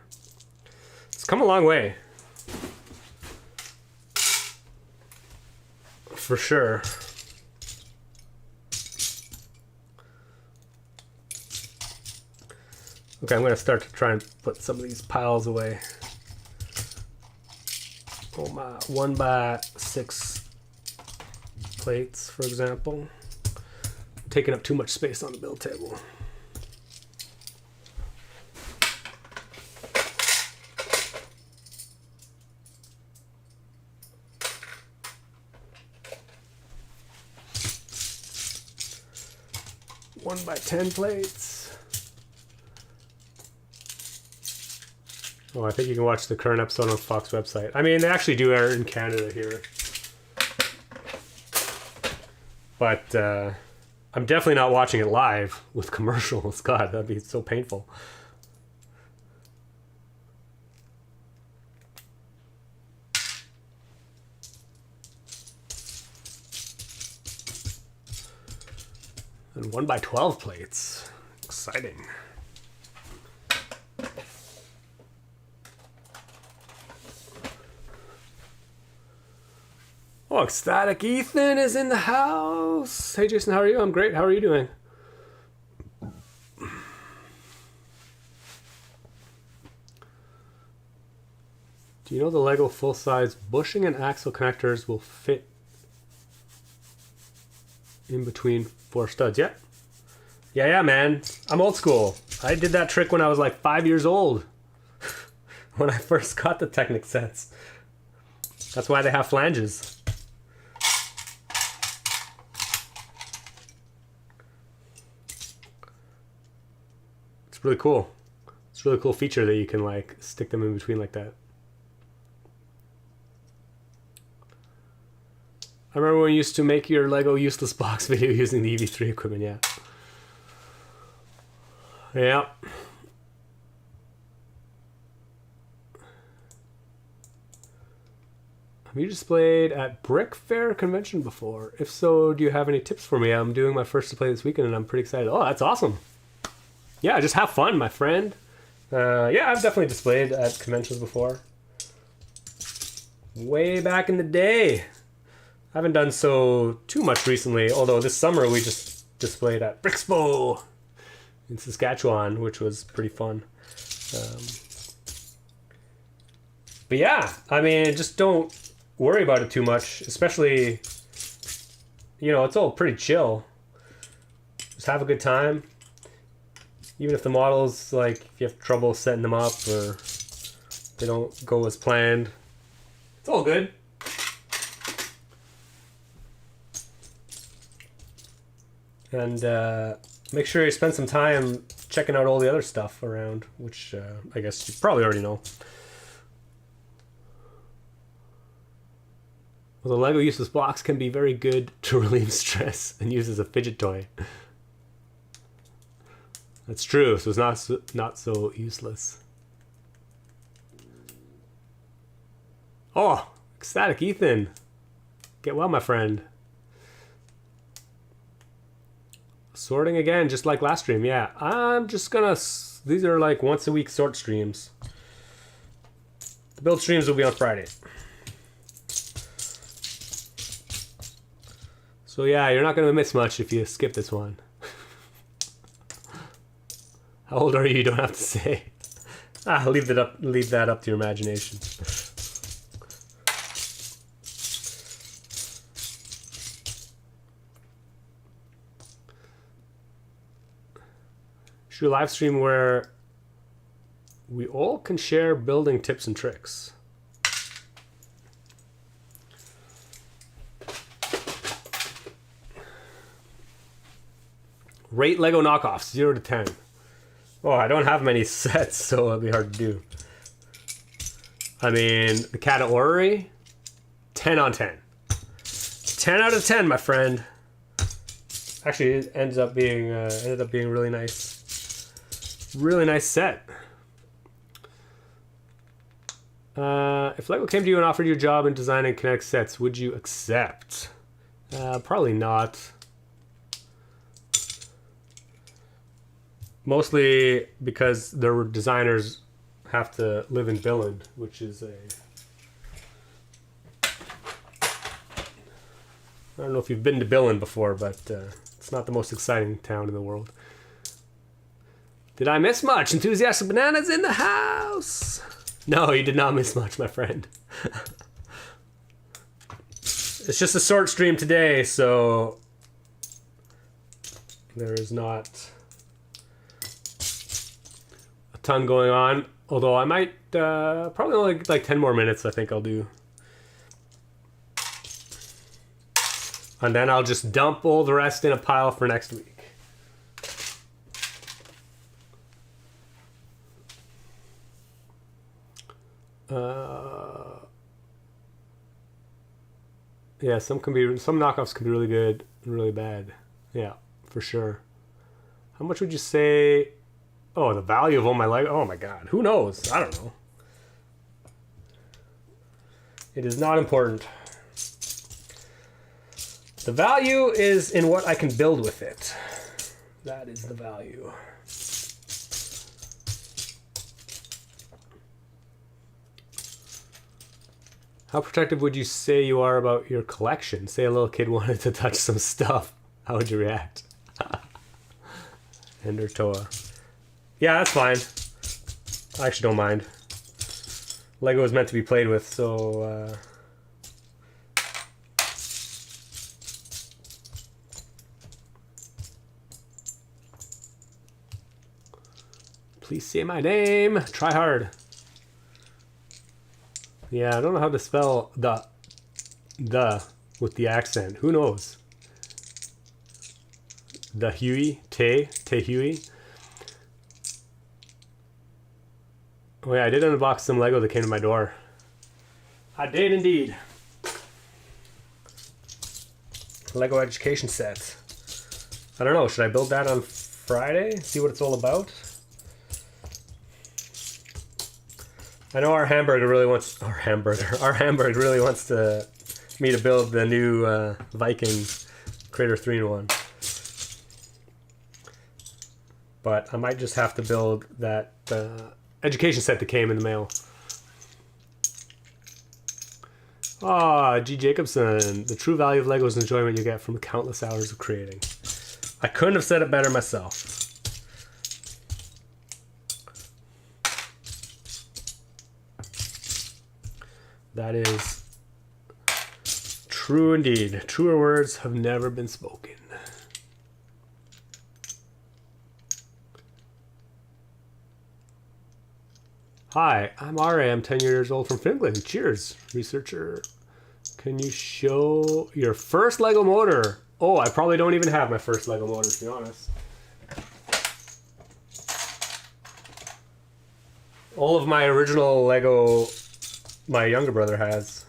It's come a long way. For sure. Okay, I'm going to start to try and put some of these piles away. Oh my 1x6 plates, for example. Taking up too much space on the build table. One by 10 plates. Oh, I think you can watch the current episode on Fox website. I mean, they actually do air in Canada here. But I'm definitely not watching it live with commercials. God, that'd be so painful. And 1x12 plates. Exciting. Oh, Ecstatic Ethan is in the house. Hey, Jason, how are you? I'm great. How are you doing? Do you know the Lego full-size bushing and axle connectors will fit in between 4 studs? Yeah. Yeah, man. I'm old school. I did that trick when I was like 5 years old. When I first got the Technic sets. That's why they have flanges. It's really cool. It's a really cool feature that you can like stick them in between like that. I remember when you used to make your Lego useless box video using the EV3 equipment, yeah. Yeah. Have you displayed at Brick Fair Convention before? If so, do you have any tips for me? I'm doing my first display this weekend and I'm pretty excited. Oh, that's awesome. Yeah, just have fun, my friend. Yeah, I've definitely displayed at conventions before. Way back in the day. I haven't done so too much recently, although this summer we just displayed at Brixpo in Saskatchewan, which was pretty fun. But yeah, I mean, just don't worry about it too much, especially, you know, it's all pretty chill. Just have a good time. Even if the models, like, if you have trouble setting them up or they don't go as planned, it's all good. And make sure you spend some time checking out all the other stuff around, which I guess you probably already know. Well, the Lego useless box can be very good to relieve stress and use as a fidget toy. That's true, so it's not so useless. Oh, Ecstatic Ethan. Get well, my friend. Sorting again, just like last stream. Yeah, I'm just gonna... These are like once a week sort streams. The build streams will be on Friday. So yeah, you're not gonna miss much if you skip this one. How old are you? You don't have to say. Leave that up to your imagination. Should we live stream where we all can share building tips and tricks? Rate Lego knockoffs 0 to 10. Oh, I don't have many sets, so it'll be hard to do. I mean, the Cat of Orrery, 10 on 10. 10 out of 10, my friend. Actually, it ended up being really nice. Really nice set. If Lego came to you and offered you a job in designing Kinetic sets, would you accept? Probably not. Mostly because their designers have to live in Billund, which is I don't know if you've been to Billund before, but it's not the most exciting town in the world. Did I miss much? Enthusiastic Bananas in the house! No, you did not miss much, my friend. It's just a short stream today, so there is not a ton going on. Although I might, probably only like 10 more minutes I think I'll do. And then I'll just dump all the rest in a pile for next week. Yeah, some knockoffs can be really good and really bad. Yeah, for sure. How much would you say? Oh, the value of all my Lego. Oh my God, who knows? I don't know. It is not important. The value is in what I can build with it. That is the value. How protective would you say you are about your collection? Say a little kid wanted to touch some stuff. How would you react? Ender Toa. Yeah, that's fine. I actually don't mind. Lego is meant to be played with, so... Please say my name. Try hard. Yeah, I don't know how to spell the with the accent. Who knows? The Huey, Te Huey. Oh yeah, I did unbox some Lego that came to my door. I did indeed. Lego education set. I don't know, should I build that on Friday? See what it's all about? I know our Hamburg really wants me to build the new Viking Crater 3-in-1. But I might just have to build that education set that came in the mail. Ah, G. Jacobson. The true value of Lego is enjoyment you get from the countless hours of creating. I couldn't have said it better myself. That is true indeed. Truer words have never been spoken. Hi, I'm RA. I'm 10 years old from Finland. Cheers, researcher. Can you show your first Lego motor? Oh, I probably don't even have my first Lego motor, to be honest. All of my original Lego my younger brother has.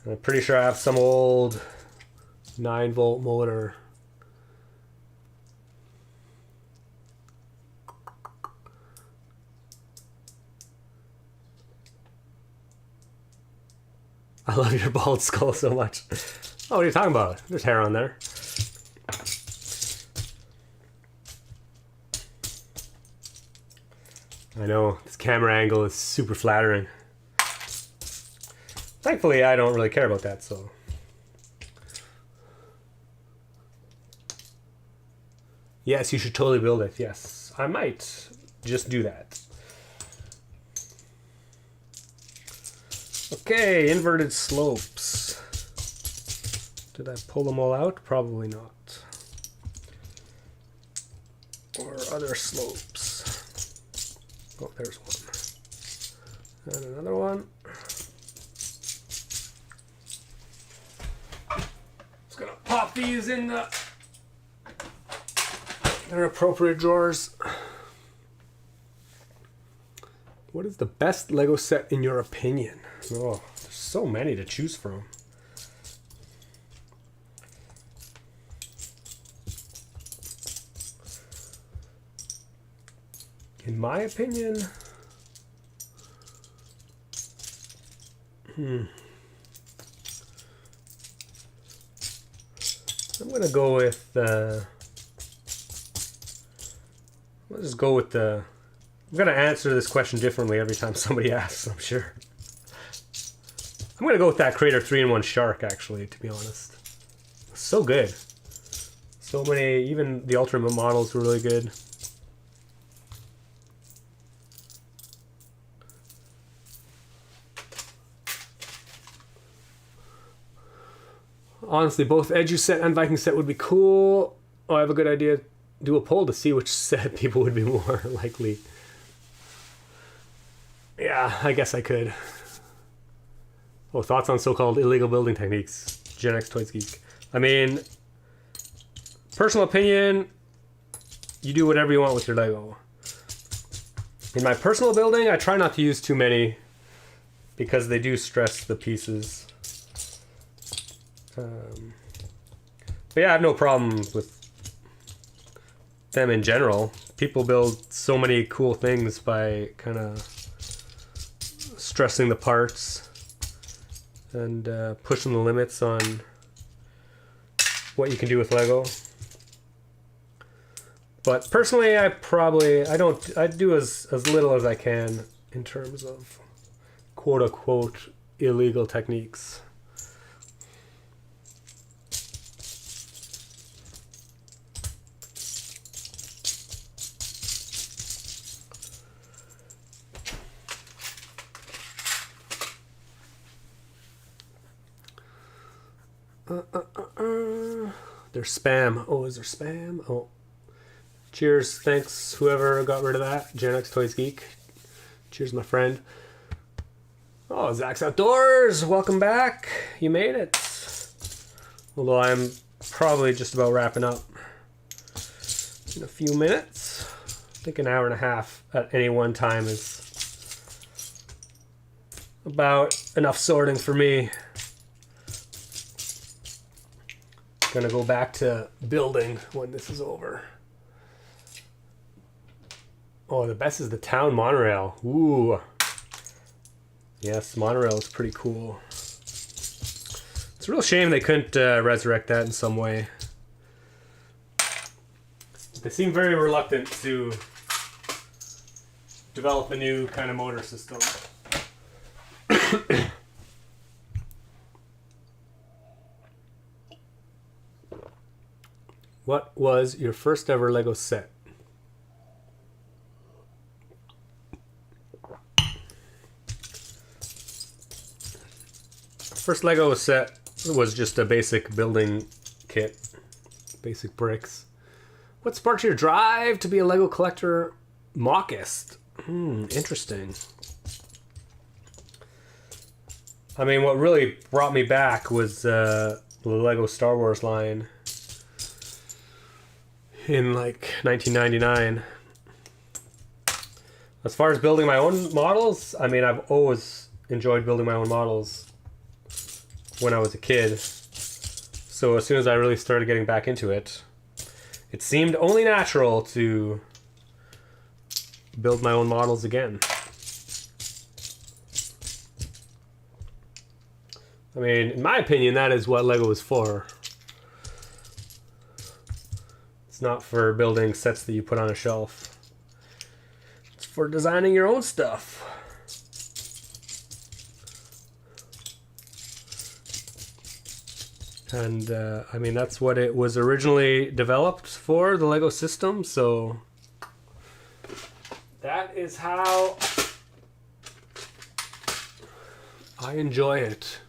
I'm pretty sure I have some old 9-volt motor. I love your bald skull so much. Oh, what are you talking about? There's hair on there. I know, this camera angle is super flattering. Thankfully, I don't really care about that, so. Yes, you should totally build it. Yes, I might just do that. Okay, inverted slopes. Did I pull them all out? Probably not. Or other slopes. Oh, there's one. And another one. Just gonna pop these in their appropriate drawers. What is the best Lego set in your opinion? Oh, there's so many to choose from. In my opinion, I'm gonna go with let's just go with the. I'm gonna answer this question differently every time somebody asks, I'm sure. I'm gonna go with that Crater 3-in-1 Shark, actually, to be honest. So good. So many, even the Ultimate models were really good. Honestly, both Edu set and Viking set would be cool. Oh, I have a good idea. Do a poll to see which set people would be more likely. Yeah, I guess I could. Oh, thoughts on so-called illegal building techniques. Gen X Toys Geek. I mean, personal opinion, you do whatever you want with your Lego. In my personal building, I try not to use too many because they do stress the pieces. But yeah, I have no problem with them in general. People build so many cool things by kind of stressing the parts and pushing the limits on what you can do with Lego. But personally, I do as little as I can in terms of quote unquote illegal techniques. There's spam. Oh, is there spam? Oh. Cheers. Thanks, whoever got rid of that. Gen X Toys Geek. Cheers, my friend. Oh, Zach's Outdoors. Welcome back. You made it. Although I'm probably just about wrapping up in a few minutes. I think an hour and a half at any one time is about enough sorting for me. Gonna go back to building when this is over. Oh, the best is the town monorail. Ooh. Yes, monorail is pretty cool. It's a real shame they couldn't resurrect that in some way. They seem very reluctant to develop a new kind of motor system. What was your first ever Lego set? First Lego set was just a basic building kit, basic bricks. What sparked your drive to be a Lego collector? Mockist. Interesting. I mean, what really brought me back was the Lego Star Wars line in like 1999. As far as building my own models, I mean, I've always enjoyed building my own models when I was a kid. So as soon as I really started getting back into it, it seemed only natural to build my own models again. I mean, in my opinion, that is what Lego is for. It's not for building sets that you put on a shelf. It's for designing your own stuff. And I mean, that's what it was originally developed for, the Lego system. So that is how I enjoy it.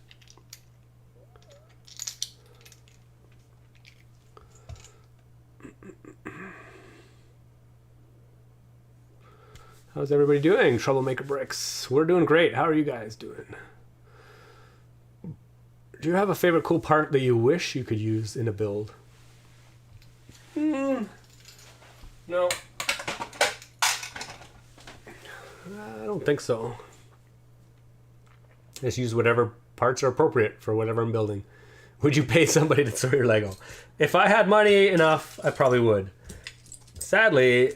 How's everybody doing? Troublemaker Bricks. We're doing great. How are you guys doing? Do you have a favorite cool part that you wish you could use in a build? No. I don't think so. Just use whatever parts are appropriate for whatever I'm building. Would you pay somebody to store your Lego? If I had money enough, I probably would. Sadly,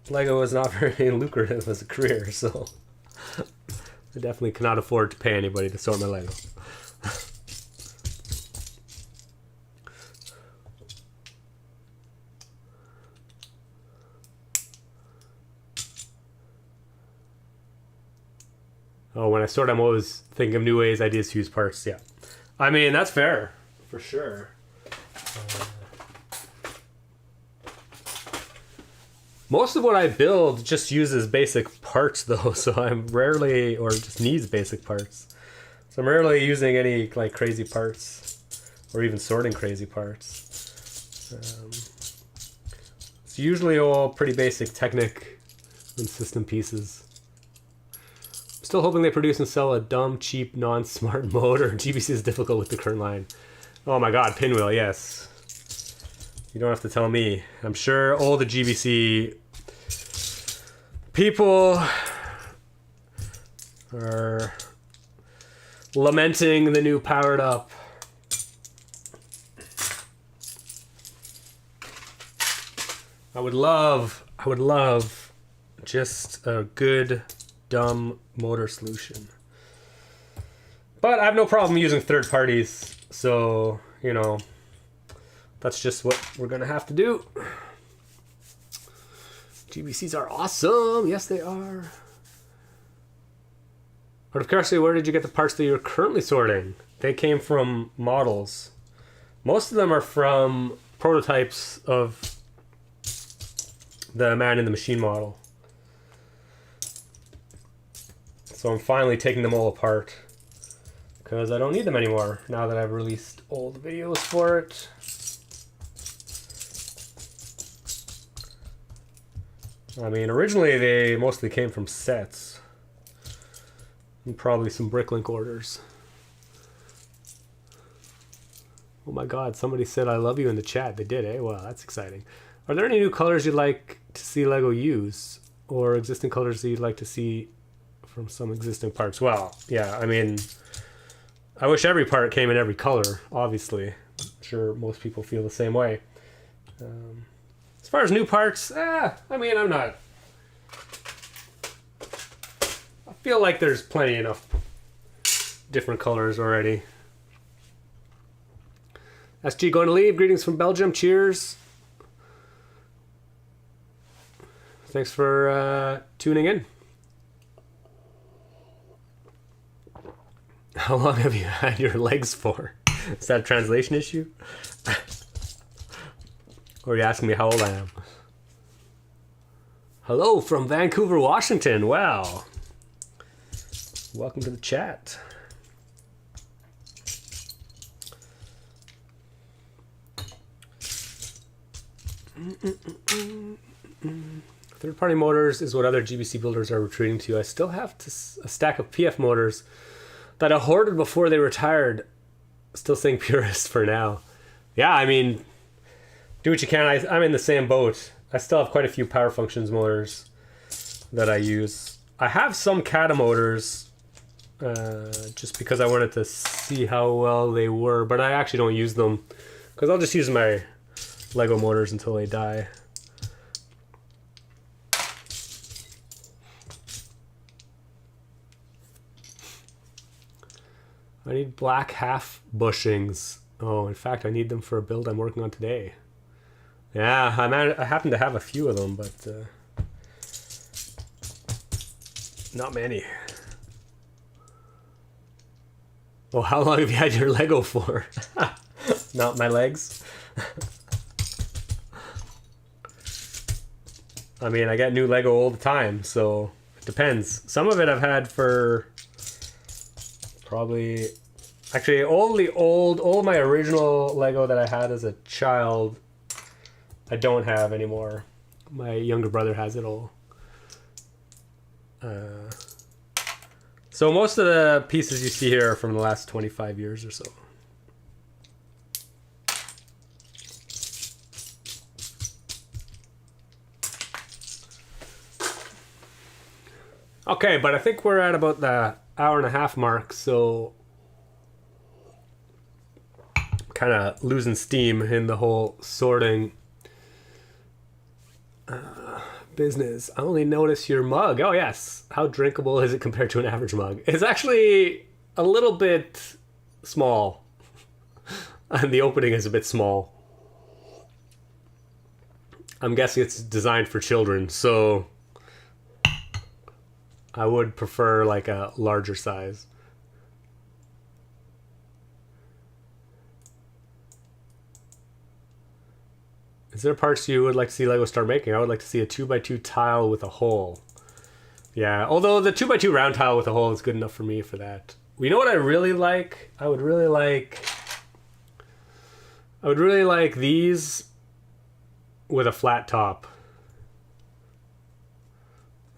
Lego is not very lucrative as a career, so I definitely cannot afford to pay anybody to store my Lego. Oh, when I sort, I'm always thinking of new ways, ideas to use parts. Yeah, I mean, that's fair, for sure. Most of what I build just uses basic parts, though, so I'm rarely, or just needs basic parts. So I'm rarely using any like crazy parts, or even sorting crazy parts. It's usually all pretty basic Technic and system pieces. Still hoping they produce and sell a dumb, cheap, non-smart motor. GBC is difficult with the current line. Oh my god, Pinwheel, yes. You don't have to tell me. I'm sure all the GBC people are lamenting the new Powered Up. I would love just a good, dumb motor solution. But I have no problem using third parties, so, you know, that's just what we're going to have to do. GBCs are awesome. Yes, they are. Out of curiosity, where did you get the parts that you're currently sorting? They came from models. Most of them are from prototypes of the Man in the Machine model. So I'm finally taking them all apart because I don't need them anymore now that I've released old videos for it. I mean, originally they mostly came from sets and probably some Bricklink orders. Oh my god, somebody said I love you in the chat. They did, eh? Wow, that's exciting. Are there any new colors you'd like to see LEGO use? Or existing colors that you'd like to see from some existing parts? Well, yeah, I mean, I wish every part came in every color, obviously. I'm sure most people feel the same way. As far as new parts, I mean, I'm not... I feel like there's plenty enough different colors already. SG going to leave. Greetings from Belgium. Cheers. Thanks for tuning in. How long have you had your legs for? Is that a translation issue? Or are you asking me how old I am? Hello from Vancouver, Washington. Wow. Welcome to the chat. Third-party motors is what other GBC builders are retreating to. I still have a stack of PF motors that I hoarded before they retired. Still saying purist for now. Yeah, I mean, do what you can. I'm in the same boat. I still have quite a few Power Functions motors that I use. I have some Kata motors just because I wanted to see how well they were, but I actually don't use them because I'll just use my LEGO motors until they die. I need black half bushings. Oh, in fact, I need them for a build I'm working on today. Yeah, I happen to have a few of them, but not many. Oh, how long have you had your Lego for? Not my legs. I mean, I get new Lego all the time, so it depends. Some of it I've had for probably... Actually, all my original Lego that I had as a child, I don't have anymore. My younger brother has it all. So most of the pieces you see here are from the last 25 years or so. Okay, but I think we're at about the hour and a half mark, so kind of losing steam in the whole sorting business. I only notice your mug. Oh yes, how drinkable is it compared to an average mug? It's actually a little bit small, and the opening is a bit small. I'm guessing it's designed for children, so I would prefer like a larger size. Is there parts you would like to see LEGO start making? I would like to see a 2x2 tile with a hole. Yeah, although the 2x2 round tile with a hole is good enough for me for that. You know what I really like? I would really like these with a flat top.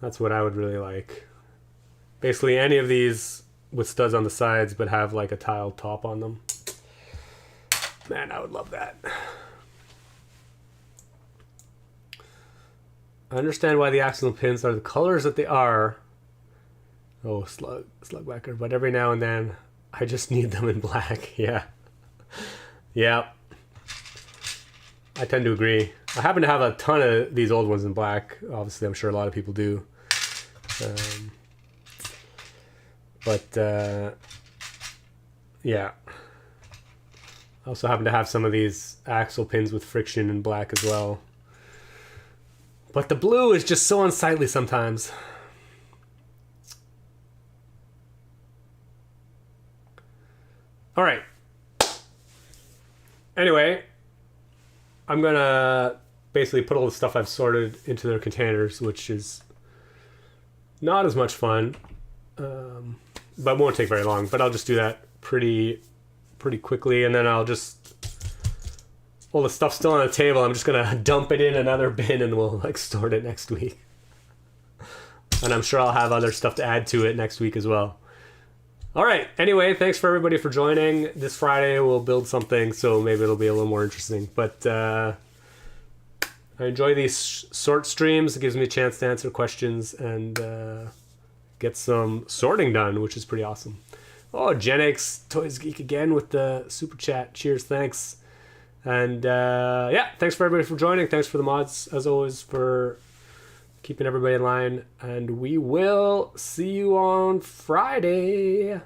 That's what I would really like. Basically any of these with studs on the sides but have like a tiled top on them. Man, I would love that. I understand why the axle pins are the colors that they are. Oh, Slugbacker. But every now and then, I just need them in black. Yeah. Yeah. I tend to agree. I happen to have a ton of these old ones in black. Obviously, I'm sure a lot of people do. But yeah. I also happen to have some of these axle pins with friction in black as well. But the blue is just so unsightly sometimes. All right. Anyway, I'm going to basically put all the stuff I've sorted into their containers, which is not as much fun, but won't take very long. But I'll just do that pretty quickly, and then I'll just... all the stuff's still on the table. I'm just going to dump it in another bin, and we'll like sort it next week. And I'm sure I'll have other stuff to add to it next week as well. All right. Anyway, thanks for everybody for joining. This Friday we'll build something, so maybe it'll be a little more interesting. But I enjoy these sort streams. It gives me a chance to answer questions and get some sorting done, which is pretty awesome. Oh, Gen X Toys Geek again with the super chat. Cheers, thanks. And yeah, thanks for everybody for joining. Thanks for the mods, as always, for keeping everybody in line. And we will see you on Friday.